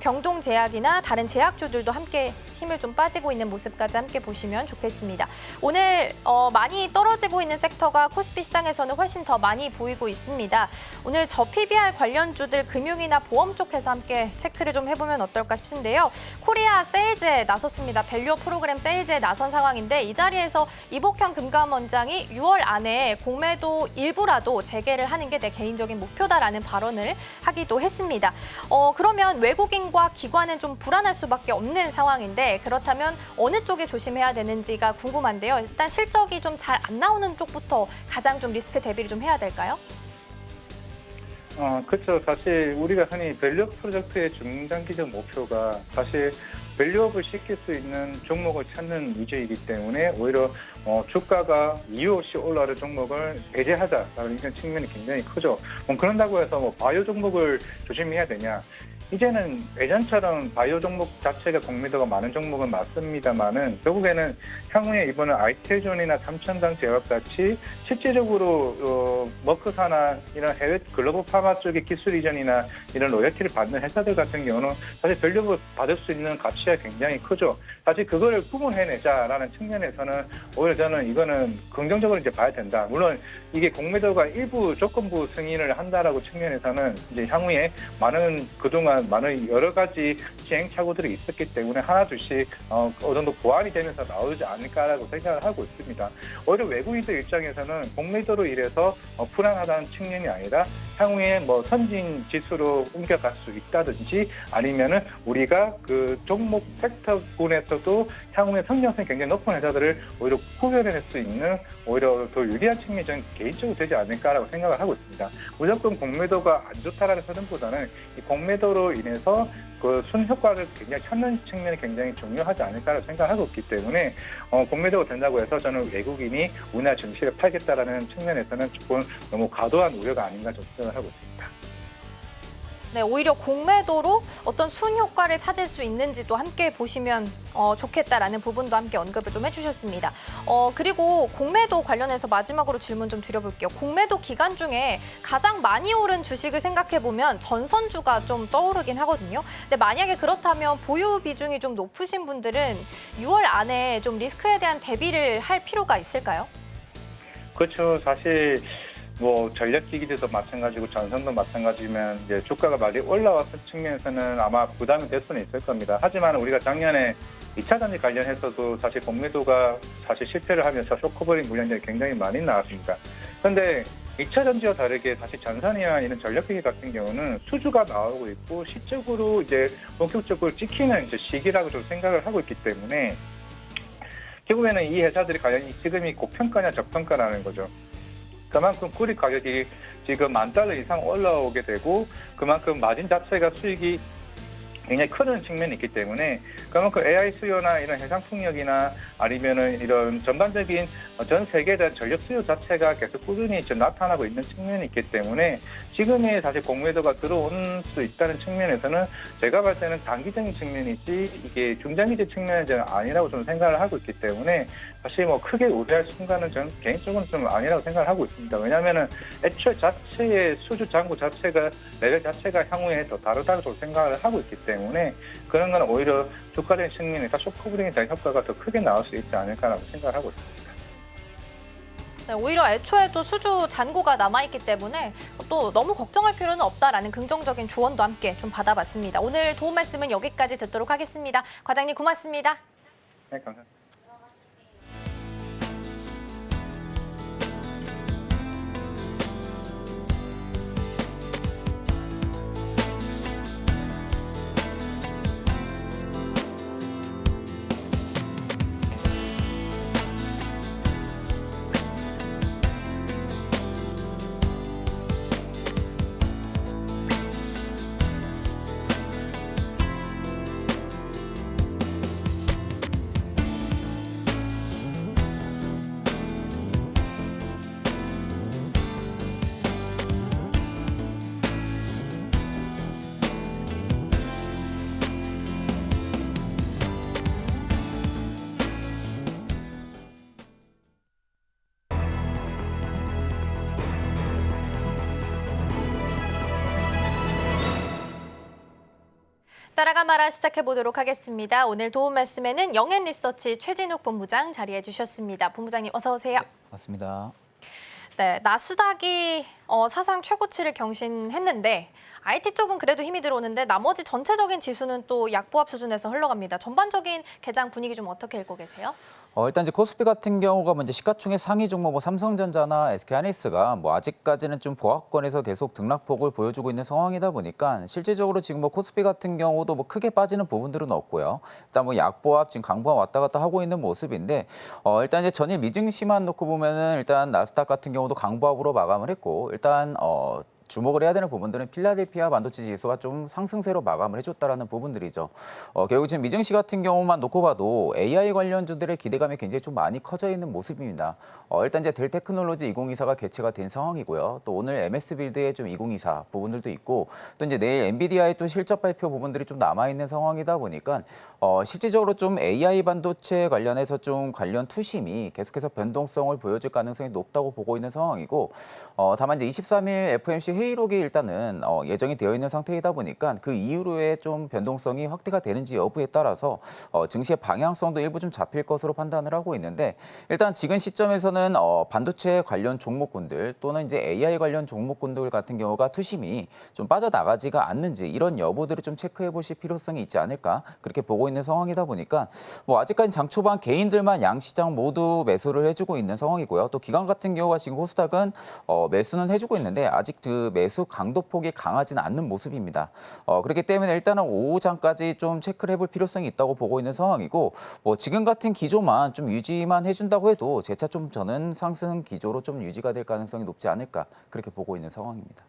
[SPEAKER 2] 경동제약이나 다른 제약주들도 함께 힘을 좀 빠지고 있는 모습까지 함께 보시면 좋겠습니다. 오늘 많이 떨어지고 있는 섹터가 코스피 시장에서는 훨씬 더 많이 보이고 있습니다. 오늘 저PBR 관련주들 금융이나 보험 쪽에서 함께 체크를 좀 해보면 어떨까 싶은데요. 코리아 세일즈에 나섰습니다. 밸류업 프로그램 세일즈에 나선 상황인데 이 자리에서 이복현 금감원장이 6월 안에 공매도 일부라도 재개를 하는 게 내 개인적인 목표다라는 발언을 하기도 했습니다. 그러면 외국인과 기관은 좀 불안할 수밖에 없는 상황인데 그렇다면 어느 쪽에 조심해야 되는지가 궁금한데요. 일단 실적이 좀 잘 안 나오는 쪽부터 가장 좀 리스크 대비를 좀 해야 될까요?
[SPEAKER 5] 그렇죠. 사실 우리가 흔히 밸류업 프로젝트의 중장기적 목표가 사실 밸류업을 시킬 수 있는 종목을 찾는 위주이기 때문에 오히려 주가가 이유 없이 올라오는 종목을 배제하자라는 이런 측면이 굉장히 크죠. 그런다고 해서 바이오 종목을 조심해야 되냐? 이제는 예전처럼 바이오 종목 자체가 공매도가 많은 종목은 맞습니다만은 결국에는 향후에 이번에 아이텔존이나 삼천당 제약 같이 실질적으로 머크사나 이런 해외 글로벌 파마 쪽의 기술 이전이나 이런 로열티를 받는 회사들 같은 경우는 사실 밸류업을 받을 수 있는 가치가 굉장히 크죠. 사실 그걸 구분해내자라는 측면에서는 오히려 저는 이거는 긍정적으로 이제 봐야 된다. 물론 이게 공매도가 일부 조건부 승인을 한다라고 측면에서는 이제 향후에 그동안 많은 여러 가지 시행착오들이 있었기 때문에 하나둘씩 어느 정도 보완이 되면서 나오지 않을까라고 생각을 하고 있습니다. 오히려 외국인들 입장에서는 공매도로 인해서 불안하다는 측면이 아니라 향후에 뭐 선진 지수로 옮겨갈 수 있다든지 아니면은 우리가 그 종목 섹터군에서도 향후에 성장성이 굉장히 높은 회사들을 오히려 구별해낼 수 있는 오히려 더 유리한 측면이 저는 개인적으로 되지 않을까라고 생각을 하고 있습니다. 무조건 공매도가 안 좋다라는 흐름보다는 이 공매도로 공매도로 인해서 그 순효과를 굉장히 찾는 측면이 굉장히 중요하지 않을까라고 생각하고 있기 때문에 공매도가 된다고 해서 저는 외국인이 우리나라 증시를 팔겠다라는 측면에서는 조금 너무 과도한 우려가 아닌가 좀 생각을 하고 있습니다.
[SPEAKER 2] 네, 오히려 공매도로 어떤 순효과를 찾을 수 있는지도 함께 보시면 좋겠다라는 부분도 함께 언급을 좀 해주셨습니다. 그리고 공매도 관련해서 마지막으로 질문 좀 드려볼게요. 공매도 기간 중에 가장 많이 오른 주식을 생각해보면 전선주가 좀 떠오르긴 하거든요. 근데 만약에 그렇다면 보유 비중이 좀 높으신 분들은 6월 안에 좀 리스크에 대한 대비를 할 필요가 있을까요?
[SPEAKER 5] 그렇죠. 사실 뭐 전력기기들도 마찬가지고 전선도 마찬가지면 이제 주가가 많이 올라왔던 측면에서는 아마 부담이 될 수는 있을 겁니다. 하지만 우리가 작년에 2차 전지 관련해서도 사실 공매도가 사실 실패를 하면서 쇼커버링 물량들이 굉장히 많이 나왔습니다. 그런데 2차 전지와 다르게 사실 전선이나 이런 전력기기 같은 경우는 수주가 나오고 있고 시적으로 이제 본격적으로 찍히는 이제 시기라고 좀 생각을 하고 있기 때문에 결국에는 이 회사들이 과연 지금이 고평가냐 저평가라는 거죠. 그만큼 구리 가격이 지금 $10,000 이상 올라오게 되고 그만큼 마진 자체가 수익이 굉장히 크는 측면이 있기 때문에 그만큼 AI 수요나 이런 해상 풍력이나 아니면은 이런 전반적인 전 세계에 대한 전력 수요 자체가 계속 꾸준히 나타나고 있는 측면이 있기 때문에 지금의 사실 공매도가 들어올 수 있다는 측면에서는 제가 봤을 때는 단기적인 측면이지 이게 중장기적 측면은 아니라고 좀 생각을 하고 있기 때문에 사실 뭐 크게 우려할 순간은 저는 개인적으로는 좀 아니라고 생각을 하고 있습니다. 왜냐하면은 애초에 자체의 수주 잔고 자체가 레벨 자체가 향후에 더 다르다고 좀 생각을 하고 있기 때문에 그런 건 오히려 주가적인 측면에서 쇼커브링에 대한 효과가 더 크게 나올 수 있지 않을까라고 생각을 하고 있습니다.
[SPEAKER 2] 네, 오히려 애초에 또 수주 잔고가 남아있기 때문에 또 너무 걱정할 필요는 없다라는 긍정적인 조언도 함께 좀 받아봤습니다. 오늘 도움 말씀은 여기까지 듣도록 하겠습니다. 과장님 고맙습니다.
[SPEAKER 5] 네, 감사합니다.
[SPEAKER 2] 따라가 말아 시작해보도록 하겠습니다. 오늘 도움 말씀에는 영앤리서치 최진욱 본부장 자리해 주셨습니다. 본부장님 어서 오세요.
[SPEAKER 6] 맞습니다.
[SPEAKER 2] 네, 나스닥이 사상 최고치를 경신했는데 IT 쪽은 그래도 힘이 들어오는데 나머지 전체적인 지수는 또 약보합 수준에서 흘러갑니다. 전반적인 개장 분위기 좀 어떻게 읽고 계세요?
[SPEAKER 6] 일단 이제 코스피 같은 경우가 먼저 시가총액 상위 종목 삼성전자나 SK하이닉스가 아직까지는 좀 보합권에서 계속 등락폭을 보여주고 있는 상황이다 보니까 실질적으로 지금 코스피 같은 경우도 크게 빠지는 부분들은 없고요. 일단 약보합 지금 강보합 왔다 갔다 하고 있는 모습인데 일단 이제 전일 미증시만 놓고 보면은 일단 나스닥 같은 경우도 강보합으로 마감을 했고 일단 주목을 해야 되는 부분들은 필라델피아 반도체 지수가 좀 상승세로 마감을 해줬다라는 부분들이죠. 결국 지금 미증시 같은 경우만 놓고 봐도 AI 관련주들의 기대감이 굉장히 좀 많이 커져 있는 모습입니다. 일단 이제 델테크놀로지 2024가 개최가 된 상황이고요. 또 오늘 MS빌드의 좀 2024 부분들도 있고 또 이제 내일 엔비디아의 또 실적 발표 부분들이 좀 남아 있는 상황이다 보니까 실질적으로 좀 AI 반도체 관련해서 좀 관련 투심이 계속해서 변동성을 보여줄 가능성이 높다고 보고 있는 상황이고 다만 이제 23일 FOMC 회의록이 일단은 예정이 되어 있는 상태이다 보니까 그 이후로의 좀 변동성이 확대가 되는지 여부에 따라서 증시의 방향성도 일부 좀 잡힐 것으로 판단을 하고 있는데 일단 지금 시점에서는 반도체 관련 종목군들 또는 이제 AI 관련 종목군들 같은 경우가 투심이 좀 빠져나가지가 않는지 이런 여부들을 좀 체크해 보실 필요성이 있지 않을까 그렇게 보고 있는 상황이다 보니까 아직까지 장 초반 개인들만 양시장 모두 매수를 해주고 있는 상황이고요. 또 기관 같은 경우가 지금 코스닥은 매수는 해주고 있는데 아직 그 매수 강도폭이 강하지는 않는 모습입니다. 그렇기 때문에 일단은 오후장까지 좀 체크를 해볼 필요성이 있다고 보고 있는 상황이고 지금 같은 기조만 좀 유지만 해준다고 해도 재차 좀 저는 상승 기조로 좀 유지가 될 가능성이 높지 않을까 그렇게 보고 있는 상황입니다.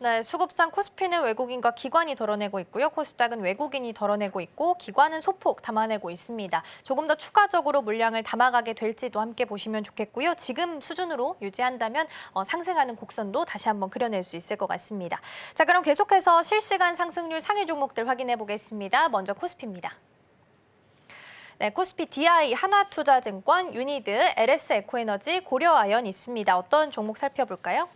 [SPEAKER 2] 네, 수급상 코스피는 외국인과 기관이 덜어내고 있고요. 코스닥은 외국인이 덜어내고 있고 기관은 소폭 담아내고 있습니다. 조금 더 추가적으로 물량을 담아가게 될지도 함께 보시면 좋겠고요. 지금 수준으로 유지한다면 상승하는 곡선도 다시 한번 그려낼 수 있을 것 같습니다. 자, 그럼 계속해서 실시간 상승률 상위 종목들 확인해 보겠습니다. 먼저 코스피입니다. 네, 코스피 DI, 한화투자증권, 유니드, LS 에코에너지, 고려아연 있습니다. 어떤 종목 살펴볼까요?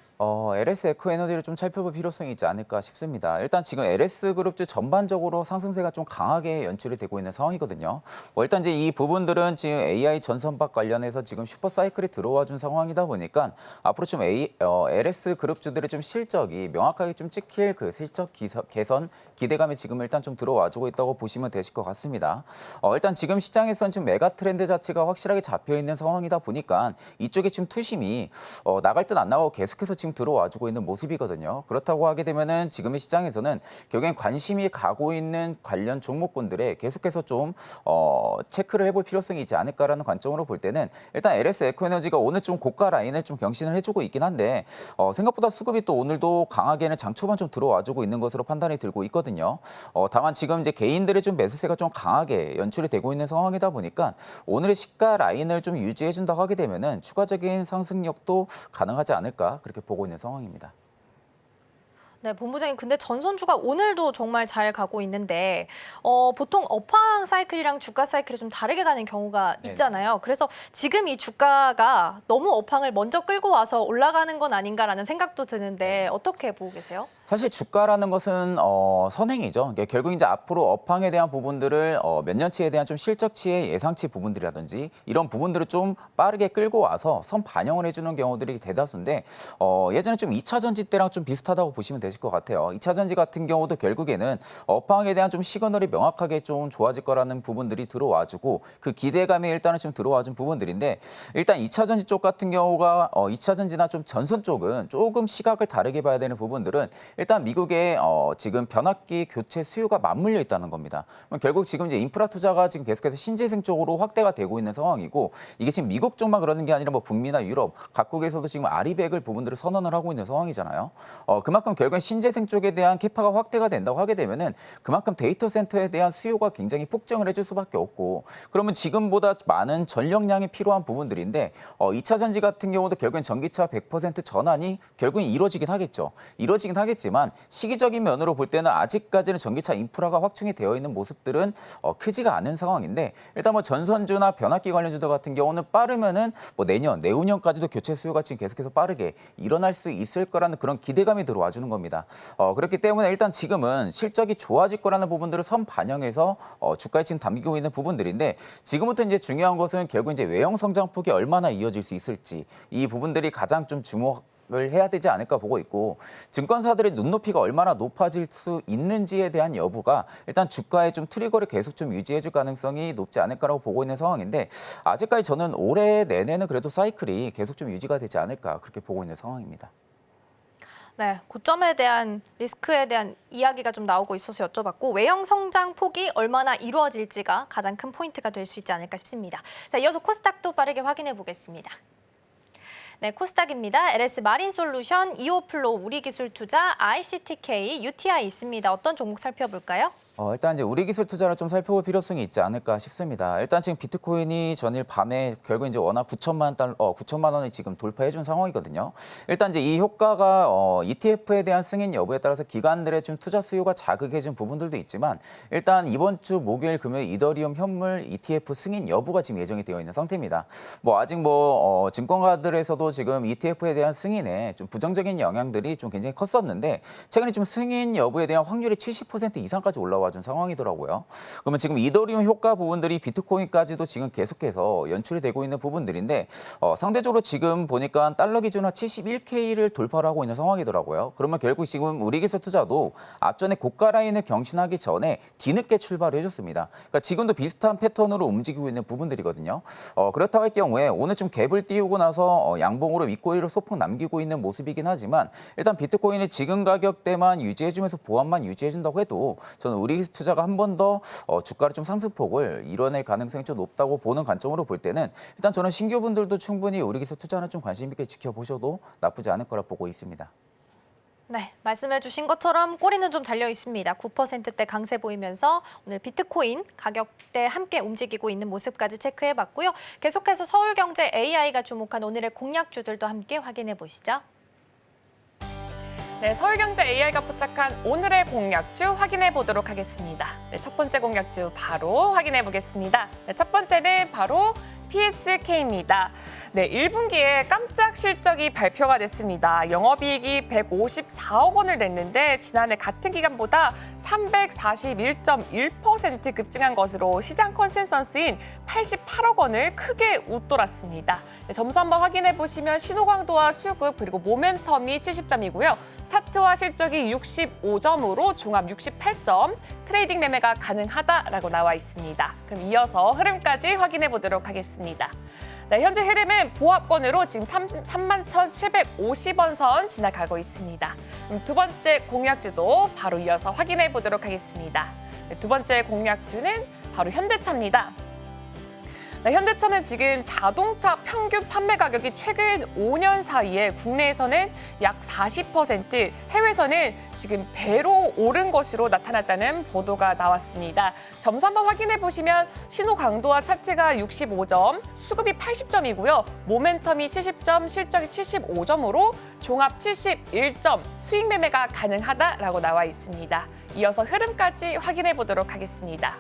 [SPEAKER 6] LS 에코에너지를 좀 살펴볼 필요성이 있지 않을까 싶습니다. 일단 지금 LS 그룹주 전반적으로 상승세가 좀 강하게 연출이 되고 있는 상황이거든요. 일단 이제 이 부분들은 지금 AI 전선박 관련해서 지금 슈퍼 사이클이 들어와 준 상황이다 보니까 앞으로 좀 LS 그룹주들의 좀 실적이 명확하게 좀 찍힐 그 실적 개선 기대감이 지금 일단 좀 들어와주고 있다고 보시면 되실 것 같습니다. 일단 지금 시장에서는 지금 메가 트렌드 자체가 확실하게 잡혀 있는 상황이다 보니까 이쪽에 지금 투심이 나갈 듯 안 나가고 계속해서 지금 들어와주고 있는 모습이거든요. 그렇다고 하게 되면은 지금의 시장에서는 결국엔 관심이 가고 있는 관련 종목군들에 계속해서 좀 체크를 해볼 필요성이 있지 않을까라는 관점으로 볼 때는 일단 LS 에코에너지가 오늘 좀 고가 라인을 좀 경신을 해주고 있긴 한데 생각보다 수급이 또 오늘도 강하게는 장 초반 좀 들어와주고 있는 것으로 판단이 들고 있거든요. 다만 지금 이제 개인들의 좀 매수세가 좀 강하게 연출이 되고 있는 상황이다 보니까 오늘의 시가 라인을 좀 유지해준다고 하게 되면은 추가적인 상승력도 가능하지 않을까 그렇게 보고 있는 상황입니다.
[SPEAKER 2] 네, 본부장님, 근데 전선주가 오늘도 정말 잘 가고 있는데 보통 업황 사이클이랑 주가 사이클이 좀 다르게 가는 경우가 있잖아요. 그래서 지금 이 주가가 너무 업황을 먼저 끌고 와서 올라가는 건 아닌가라는 생각도 드는데 어떻게 보고 계세요?
[SPEAKER 6] 사실 주가라는 것은 선행이죠. 결국 이제 앞으로 업황에 대한 부분들을 몇 년치에 대한 좀 실적치의 예상치 부분들이라든지 이런 부분들을 좀 빠르게 끌고 와서 선 반영을 해주는 경우들이 대다수인데 예전에 좀 2차 전지 때랑 좀 비슷하다고 보시면 되실 것 같아요. 2차 전지 같은 경우도 결국에는 업황에 대한 좀 시그널이 명확하게 좀 좋아질 거라는 부분들이 들어와주고 그 기대감이 일단은 좀 들어와준 부분들인데 일단 2차 전지 쪽 같은 경우가 2차 전지나 좀 전선 쪽은 조금 시각을 다르게 봐야 되는 부분들은 일단 미국의 지금 변압기 교체 수요가 맞물려 있다는 겁니다. 결국 지금 이제 인프라 투자가 지금 계속해서 신재생 쪽으로 확대가 되고 있는 상황이고 이게 지금 미국 쪽만 그러는 게 아니라 뭐 북미나 유럽 각국에서도 지금 아리백을 부분들을 선언을 하고 있는 상황이잖아요. 그만큼 결국엔 신재생 쪽에 대한 캐파가 확대가 된다고 하게 되면은 그만큼 데이터 센터에 대한 수요가 굉장히 폭증을 해줄 수밖에 없고 그러면 지금보다 많은 전력량이 필요한 부분들인데 2차 전지 같은 경우도 결국엔 전기차 100% 전환이 결국엔 이루어지긴 하겠죠. 이루어지긴 하겠지만 시기적인 면으로 볼 때는 아직까지는 전기차 인프라가 확충이 되어 있는 모습들은 크지가 않은 상황인데 일단 뭐 전선주나 변압기 관련주들 같은 경우는 빠르면은 뭐 내후년까지도 교체 수요가 지금 계속해서 빠르게 일어날 수 있을 거라는 그런 기대감이 들어와 주는 겁니다. 그렇기 때문에 일단 지금은 실적이 좋아질 거라는 부분들을 선 반영해서 주가에 지금 담기고 있는 부분들인데 지금부터 이제 중요한 것은 결국 이제 외형 성장폭이 얼마나 이어질 수 있을지 이 부분들이 가장 좀 을 해야 되지 않을까 보고 있고 증권사들의 눈높이가 얼마나 높아질 수 있는지에 대한 여부가 일단 주가의 좀 트리거를 계속 좀 유지해줄 가능성이 높지 않을까라고 보고 있는 상황인데 아직까지 저는 올해 내내는 그래도 사이클이 계속 좀 유지가 되지 않을까 그렇게 보고 있는 상황입니다.
[SPEAKER 2] 네, 고점에 대한 리스크에 대한 이야기가 좀 나오고 있어서 여쭤봤고 외형 성장 폭이 얼마나 이루어질지가 가장 큰 포인트가 될 수 있지 않을까 싶습니다. 자, 이어서 코스닥도 빠르게 확인해 보겠습니다. 네, 코스닥입니다. LS 마린솔루션, 이오플로, 우리기술투자, ICTK, UTI 있습니다. 어떤 종목 살펴볼까요?
[SPEAKER 6] 일단 이제 우리 기술 투자를 좀 살펴볼 필요성이 있지 않을까 싶습니다. 일단 지금 비트코인이 전일 밤에 결국 이제 워낙 9천만 원을 지금 돌파해준 상황이거든요. 일단 이제 이 효과가 ETF에 대한 승인 여부에 따라서 기관들의 좀 투자 수요가 자극해진 부분들도 있지만 일단 이번 주 목요일 금요일 이더리움 현물 ETF 승인 여부가 지금 예정이 되어 있는 상태입니다. 뭐 아직 뭐 증권가들에서도 지금 ETF에 대한 승인에 좀 부정적인 영향들이 좀 굉장히 컸었는데 최근에 좀 승인 여부에 대한 확률이 70% 이상까지 올라와 준 상황이더라고요. 그러면 지금 이더리움 효과 부분들이 비트코인까지도 지금 계속해서 연출이 되고 있는 부분들인데 상대적으로 지금 보니까 달러 기준으로 71K를 돌파를 하고 있는 상황이더라고요. 그러면 결국 지금 우리기술 투자도 앞전에 고가 라인을 경신하기 전에 뒤늦게 출발을 해줬습니다. 그러니까 지금도 비슷한 패턴으로 움직이고 있는 부분들이거든요. 그렇다고 할 경우에 오늘 좀 갭을 띄우고 나서 양봉으로 윗꼬리를 소폭 남기고 있는 모습이긴 하지만 일단 비트코인이 지금 가격대만 유지해주면서 보합만 유지해준다고 해도 저는 우리 투자가 한 번 더 주가를 좀 상승폭을 이뤄낼 가능성이 좀 높다고 보는 관점으로 볼 때는 일단 저는 신규분들도 충분히 우리 기술 투자는 좀 관심 있게 지켜보셔도 나쁘지 않을 거라 보고 있습니다.
[SPEAKER 2] 네, 말씀해주신 것처럼 꼬리는 좀 달려 있습니다. 9%대 강세 보이면서 오늘 비트코인 가격대 함께 움직이고 있는 모습까지 체크해봤고요. 계속해서 서울경제 AI가 주목한 오늘의 공략주들도 함께 확인해 보시죠.
[SPEAKER 4] 네, 서울경제 AI가 포착한 오늘의 공략주 확인해 보도록 하겠습니다. 네, 첫 번째 공략주 바로 확인해 보겠습니다. 네, 첫 번째는 바로 PSK입니다. 네, 1분기에 깜짝 실적이 발표가 됐습니다. 영업이익이 154억 원을 냈는데 지난해 같은 기간보다 341.1% 급증한 것으로 시장 컨센서스인 88억 원을 크게 웃돌았습니다. 네, 점수 한번 확인해 보시면 신호강도와 수급 그리고 모멘텀이 70점이고요. 차트와 실적이 65점으로 종합 68점, 트레이딩 매매가 가능하다라고 나와 있습니다. 그럼 이어서 흐름까지 확인해 보도록 하겠습니다. 네, 현재 흐름은 보합권으로 지금 31,750원 선 지나가고 있습니다. 두 번째 공략주도 바로 이어서 확인해 보도록 하겠습니다. 네, 두 번째 공략주는 바로 현대차입니다. 네, 현대차는 지금 자동차 평균 판매 가격이 최근 5년 사이에 국내에서는 약 40%, 해외에서는 지금 배로 오른 것으로 나타났다는 보도가 나왔습니다. 점수 한번 확인해 보시면 신호 강도와 차트가 65점, 수급이 80점이고요. 모멘텀이 70점, 실적이 75점으로 종합 71점, 수익 매매가 가능하다라고 나와 있습니다. 이어서 흐름까지 확인해 보도록 하겠습니다.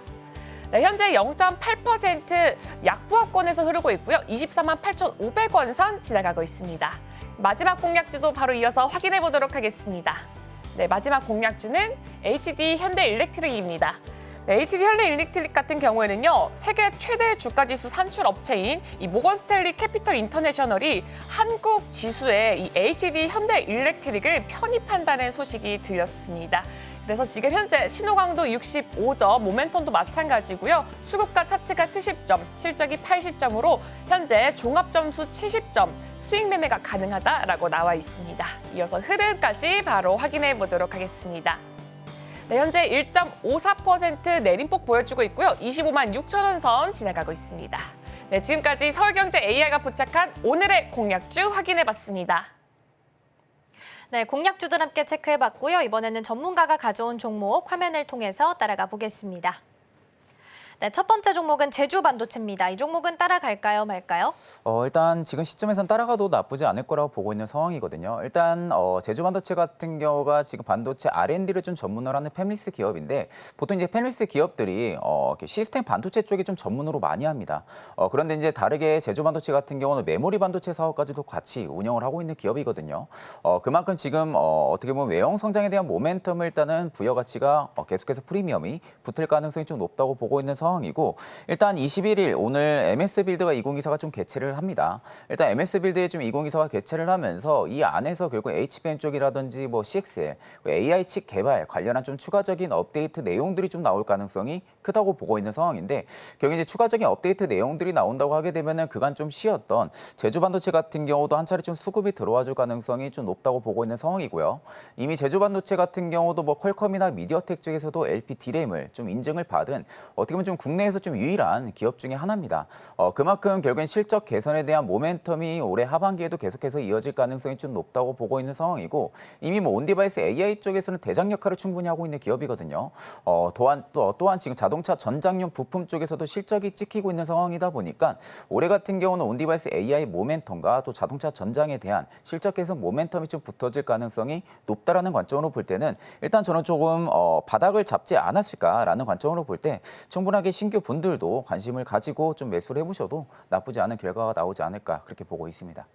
[SPEAKER 4] 네, 현재 0.8% 약보합권에서 흐르고 있고요. 24만 8,500원 선 지나가고 있습니다. 마지막 공략주도 바로 이어서 확인해 보도록 하겠습니다. 네, 마지막 공략주는 HD 현대일렉트릭입니다. 네, HD 현대일렉트릭 같은 경우에는요, 세계 최대 주가지수 산출 업체인 이 모건 스탠리 캐피털 인터내셔널이 한국 지수에 이 HD 현대일렉트릭을 편입한다는 소식이 들렸습니다. 그래서 지금 현재 신호강도 65점, 모멘텀도 마찬가지고요. 수급과 차트가 70점, 실적이 80점으로 현재 종합점수 70점, 수익 매매가 가능하다라고 나와 있습니다. 이어서 흐름까지 바로 확인해 보도록 하겠습니다. 네, 현재 1.54% 내림폭 보여주고 있고요. 25만 6천 원 선 지나가고 있습니다. 네, 지금까지 서울경제 AI가 포착한 오늘의 공략주 확인해 봤습니다.
[SPEAKER 2] 네, 공략주들 함께 체크해봤고요. 이번에는 전문가가 가져온 종목 화면을 통해서 따라가 보겠습니다. 네, 첫 번째 종목은 제주반도체입니다. 이 종목은 따라갈까요, 말까요?
[SPEAKER 6] 일단 지금 시점에선 따라가도 나쁘지 않을 거라고 보고 있는 상황이거든요. 일단 제주반도체 같은 경우가 지금 반도체 R&D를 좀 전문으로 하는 팹리스 기업인데 보통 이제 팹리스 기업들이 이렇게 시스템 반도체 쪽에 좀 전문으로 많이 합니다. 그런데 이제 다르게 제주반도체 같은 경우는 메모리 반도체 사업까지도 같이 운영을 하고 있는 기업이거든요. 그만큼 지금 어떻게 보면 외형 성장에 대한 모멘텀을 일단은 부여가치가 계속해서 프리미엄이 붙을 가능성이 좀 높다고 보고 있는 상황이고 일단 21일 오늘 MS빌드가 2024가 좀 개최를 합니다. 일단 MS빌드에 좀 2024가 개최를 하면서 이 안에서 결국 HBM 쪽이라든지 뭐 CXL, AI 칩 개발 관련한 좀 추가적인 업데이트 내용들이 좀 나올 가능성이 크다고 보고 있는 상황인데 결국 이제 추가적인 업데이트 내용들이 나온다고 하게 되면은 그간 좀 쉬었던 제주반도체 같은 경우도 한 차례 좀 수급이 들어와 줄 가능성이 좀 높다고 보고 있는 상황이고요. 이미 제주반도체 같은 경우도 뭐 퀄컴이나 미디어텍 쪽에서도 LP D램을 좀 인증을 받은 어떻게 보면 좀 국내에서 좀 유일한 기업 중에 하나입니다. 그만큼 결국엔 실적 개선에 대한 모멘텀이 올해 하반기에도 계속해서 이어질 가능성이 좀 높다고 보고 있는 상황이고 이미 뭐 온디바이스 AI 쪽에서는 대장 역할을 충분히 하고 있는 기업이거든요. 또한 지금 자동차 전장용 부품 쪽에서도 실적이 찍히고 있는 상황이다 보니까 올해 같은 경우는 온디바이스 AI 모멘텀과 또 자동차 전장에 대한 실적 개선 모멘텀이 좀 붙어질 가능성이 높다라는 관점으로 볼 때는 일단 저는 조금 바닥을 잡지 않았을까라는 관점으로 볼 때 충분하게 신규 분들도 관심을 가지고 좀 매수를 해보셔도 나쁘지 않은 결과가 나오지 않을까 그렇게 보고 있습니다.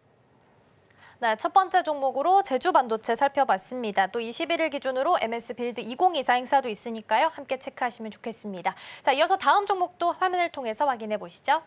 [SPEAKER 2] 네, 첫 번째 종목으로 제주반도체 살펴봤습니다. 또 21일 기준으로 MS빌드 2024 행사도 있으니까요. 함께 체크하시면 좋겠습니다. 자, 이어서 다음 종목도 화면을 통해서 확인해 보시죠.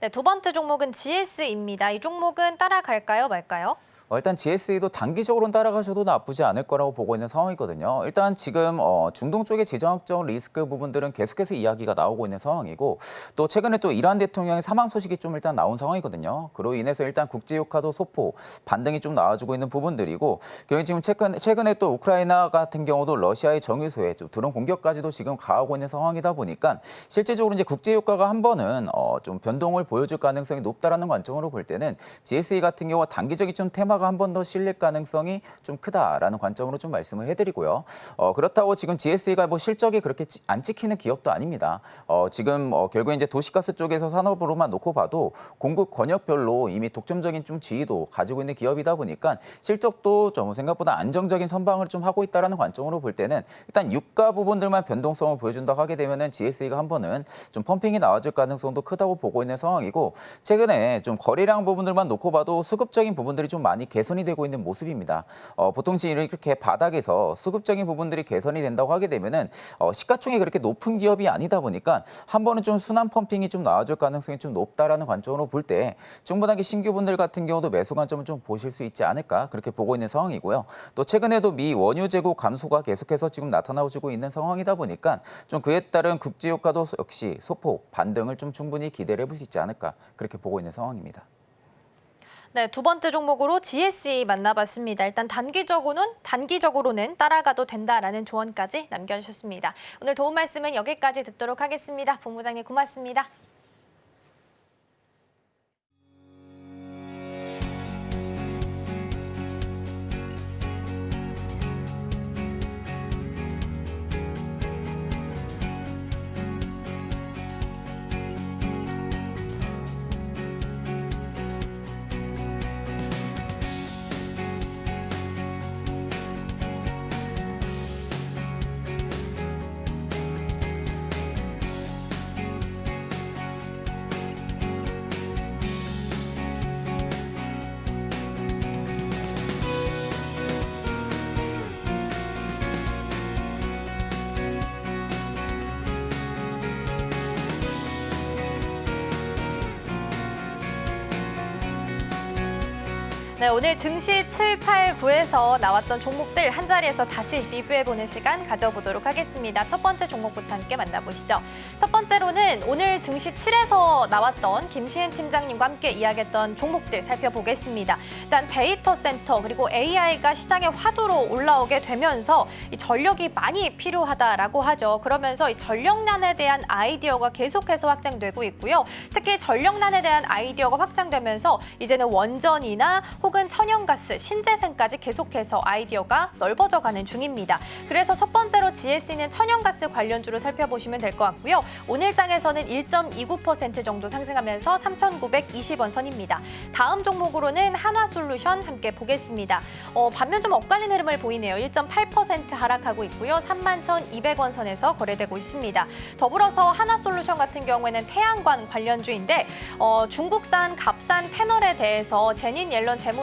[SPEAKER 2] 네, 두 번째 종목은 GS입니다. 이 종목은 따라갈까요, 말까요?
[SPEAKER 6] 일단 GSE도 단기적으로는 따라가셔도 나쁘지 않을 거라고 보고 있는 상황이거든요. 일단 지금 중동 쪽의 지정학적 리스크 부분들은 계속해서 이야기가 나오고 있는 상황이고 또 최근에 또 이란 대통령의 사망 소식이 좀 일단 나온 상황이거든요. 그로 인해서 일단 국제유가도 소폭 반등이 좀 나와주고 있는 부분들이고 지금 최근에 또 우크라이나 같은 경우도 러시아의 정유소에 좀 드론 공격까지도 지금 가하고 있는 상황이다 보니까 실제적으로 이제 국제유가가 한 번은 좀 변동을 보여줄 가능성이 높다라는 관점으로 볼 때는 GSE 같은 경우가 단기적인 좀 테마가 한 번 더 실릴 가능성이 좀 크다라는 관점으로 좀 말씀을 해드리고요. 그렇다고 지금 GSE가 뭐 실적이 그렇게 안 찍히는 기업도 아닙니다. 지금 결국에 이제 도시가스 쪽에서 산업으로만 놓고 봐도 공급 권역별로 이미 독점적인 좀 지위도 가지고 있는 기업이다 보니까 실적도 좀 생각보다 안정적인 선방을 좀 하고 있다라는 관점으로 볼 때는 일단 유가 부분들만 변동성을 보여준다고 하게 되면은 GSE가 한 번은 좀 펌핑이 나와줄 가능성도 크다고 보고 있는 상황이고 최근에 좀 거래량 부분들만 놓고 봐도 수급적인 부분들이 좀 많이 개선이 되고 있는 모습입니다. 보통 이렇게 바닥에서 수급적인 부분들이 개선이 된다고 하게 되면은 시가총액이 그렇게 높은 기업이 아니다 보니까 한 번은 좀 순환 펌핑이 좀 나와줄 가능성이 좀 높다라는 관점으로 볼 때 충분하게 신규분들 같은 경우도 매수 관점을 좀 보실 수 있지 않을까 그렇게 보고 있는 상황이고요. 또 최근에도 미 원유 재고 감소가 계속해서 지금 나타나고 있는 상황이다 보니까 좀 그에 따른 국제유가도 역시 소폭 반등을 좀 충분히 기대를 해볼 수 있지 않을까 그렇게 보고 있는 상황입니다.
[SPEAKER 2] 네, 두 번째 종목으로 GSE 만나봤습니다. 일단 단기적으로는 따라가도 된다라는 조언까지 남겨주셨습니다. 오늘 도움 말씀은 여기까지 듣도록 하겠습니다. 본부장님 고맙습니다. 네, 오늘 증시 7, 8, 9에서 나왔던 종목들 한자리에서 다시 리뷰해보는 시간 가져보도록 하겠습니다. 첫 번째 종목부터 함께 만나보시죠. 첫 번째로는 오늘 증시 7에서 나왔던 김시은 팀장님과 함께 이야기했던 종목들 살펴보겠습니다. 일단 데이터 센터 그리고 AI가 시장의 화두로 올라오게 되면서 이 전력이 많이 필요하다라고 하죠. 그러면서 이 전력난에 대한 아이디어가 계속해서 확장되고 있고요. 특히 전력난에 대한 아이디어가 확장되면서 이제는 원전이나 혹은 천연가스, 신재생까지 계속해서 아이디어가 넓어져가는 중입니다. 그래서 첫 번째로 GSE는 천연가스 관련주를 살펴보시면 될 것 같고요. 오늘 장에서는 1.29% 정도 상승하면서 3,920원 선입니다. 다음 종목으로는 한화솔루션 함께 보겠습니다. 반면 좀 엇갈린 흐름을 보이네요. 1.8% 하락하고 있고요. 31,200원 선에서 거래되고 있습니다. 더불어서 한화솔루션 같은 경우에는 태양광 관련주인데 중국산 값싼 패널에 대해서 제닌 옐런 재무장관이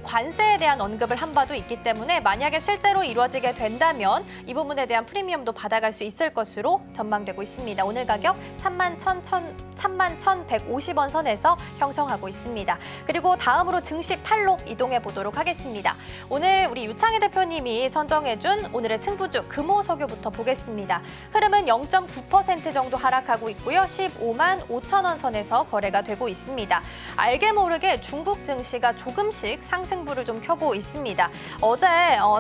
[SPEAKER 2] 관세에 대한 언급을 한 바도 있기 때문에 만약에 실제로 이루어지게 된다면 이 부분에 대한 프리미엄도 받아갈 수 있을 것으로 전망되고 있습니다. 오늘 가격 31,150원 선에서 형성하고 있습니다. 그리고 다음으로 증시 팔록 이동해 보도록 하겠습니다. 오늘 우리 유창희 대표님이 선정해준 오늘의 승부주 금호석유부터 보겠습니다. 흐름은 0.9% 정도 하락하고 있고요. 15만 5천 원 선에서 거래가 되고 있습니다. 알게 모르게 중국 증시가 조금씩 상승부를 좀 켜고 있습니다. 어제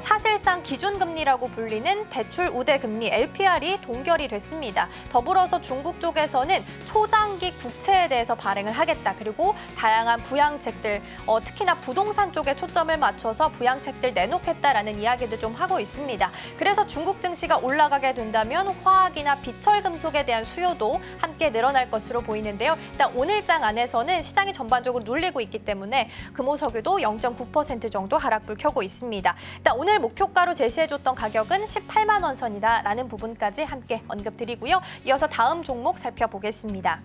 [SPEAKER 2] 사실상 기준금리라고 불리는 대출 우대금리 LPR이 동결이 됐습니다. 더불어서 중국 쪽에서는 초장기 국채에 대해서 발행을 하겠다. 그리고 다양한 부양책들, 특히나 부동산 쪽에 초점을 맞춰서 부양책들 내놓겠다라는 이야기도 좀 하고 있습니다. 그래서 중국 증시가 올라가게 된다면 화학이나 비철금속에 대한 수요도 함께 늘어날 것으로 보이는데요. 일단 오늘장 안에서는 시장이 전반적으로 눌리고 있기 때문에 금호석유도 0.9% 정도 하락불 켜고 있습니다. 일단 오늘 목표가로 제시해줬던 가격은 18만 원 선이다라는 부분까지 함께 언급드리고요. 이어서 다음 종목 살펴보겠습니다.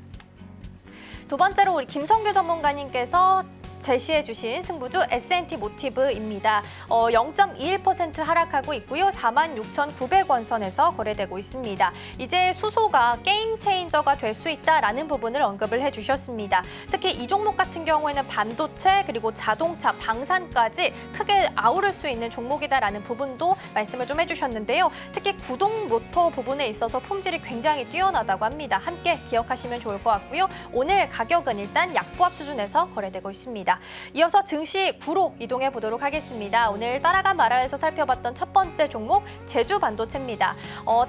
[SPEAKER 2] 두 번째로 우리 김성규 전문가님께서 제시해 주신 승부주 S&T 모티브입니다. 0.21% 하락하고 있고요. 46,900원 선에서 거래되고 있습니다. 이제 수소가 게임 체인저가 될 수 있다라는 부분을 언급을 해주셨습니다. 특히 이 종목 같은 경우에는 반도체 그리고 자동차, 방산까지 크게 아우를 수 있는 종목이다라는 부분도 말씀을 좀 해주셨는데요. 특히 구동 모터 부분에 있어서 품질이 굉장히 뛰어나다고 합니다. 함께 기억하시면 좋을 것 같고요. 오늘 가격은 일단 약보합 수준에서 거래되고 있습니다. 있습니다. 이어서 증시 9로 이동해 보도록 하겠습니다. 오늘 따라가 말아에서 살펴봤던 첫 번째 종목 제주 반도체입니다.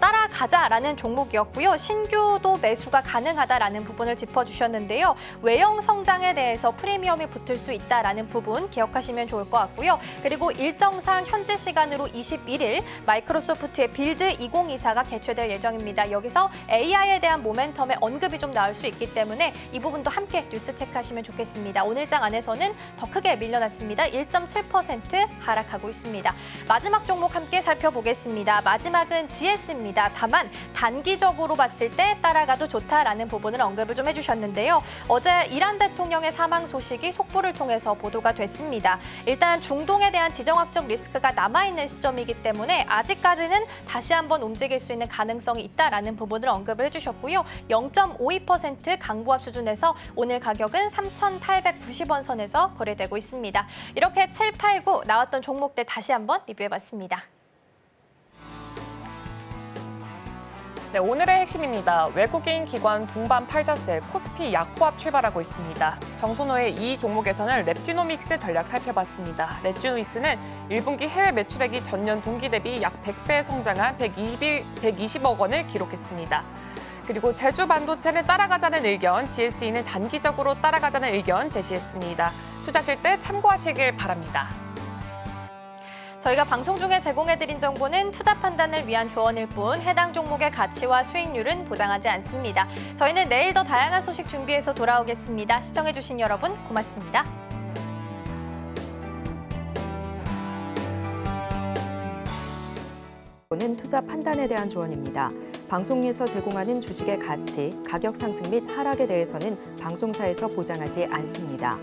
[SPEAKER 2] 따라가자라는 종목이었고요. 신규도 매수가 가능하다라는 부분을 짚어주셨는데요. 외형 성장에 대해서 프리미엄이 붙을 수 있다라는 부분 기억하시면 좋을 것 같고요. 그리고 일정상 현재 시간으로 21일 마이크로소프트의 빌드 2024가 개최될 예정입니다. 여기서 AI에 대한 모멘텀의 언급이 좀 나올 수 있기 때문에 이 부분도 함께 뉴스 체크하시면 좋겠습니다. 오늘장 안에서는 더 크게 밀려났습니다. 1.7% 하락하고 있습니다. 마지막 종목 함께 살펴보겠습니다. 마지막은 GS입니다. 다만 단기적으로 봤을 때 따라가도 좋다라는 부분을 언급을 좀 해주셨는데요. 어제 이란 대통령의 사망 소식이 속보를 통해서 보도가 됐습니다. 일단 중동에 대한 지정학적 리스크가 남아있는 시점이기 때문에 아직까지는 다시 한번 움직일 수 있는 가능성이 있다라는 부분을 언급을 해주셨고요. 0.52% 강보합 수준에서 오늘 가격은 3,890원 선에서 거래되고 있습니다. 이렇게 7, 8, 9 나왔던 종목들 다시 한번 리뷰해봤습니다.
[SPEAKER 4] 네, 오늘의 핵심입니다. 외국인 기관 동반 팔자세 코스피 약보합 출발하고 있습니다. 정선호의 이 종목에서는 랩지노믹스 전략 살펴봤습니다. 랩지노믹스는 1분기 해외 매출액이 전년 동기 대비 약 100배 성장한 120억 원을 기록했습니다. 그리고 제주 반도체는 따라가자는 의견, GSE는 단기적으로 따라가자는 의견 제시했습니다. 투자하실 때 참고하시길 바랍니다.
[SPEAKER 2] 저희가 방송 중에 제공해드린 정보는 투자 판단을 위한 조언일 뿐 해당 종목의 가치와 수익률은 보장하지 않습니다. 저희는 내일 더 다양한 소식 준비해서 돌아오겠습니다. 시청해주신 여러분 고맙습니다.
[SPEAKER 1] 는 투자 판단에 대한 조언입니다. 방송에서 제공하는 주식의 가치, 가격 상승 및 하락에 대해서는 방송사에서 보장하지 않습니다.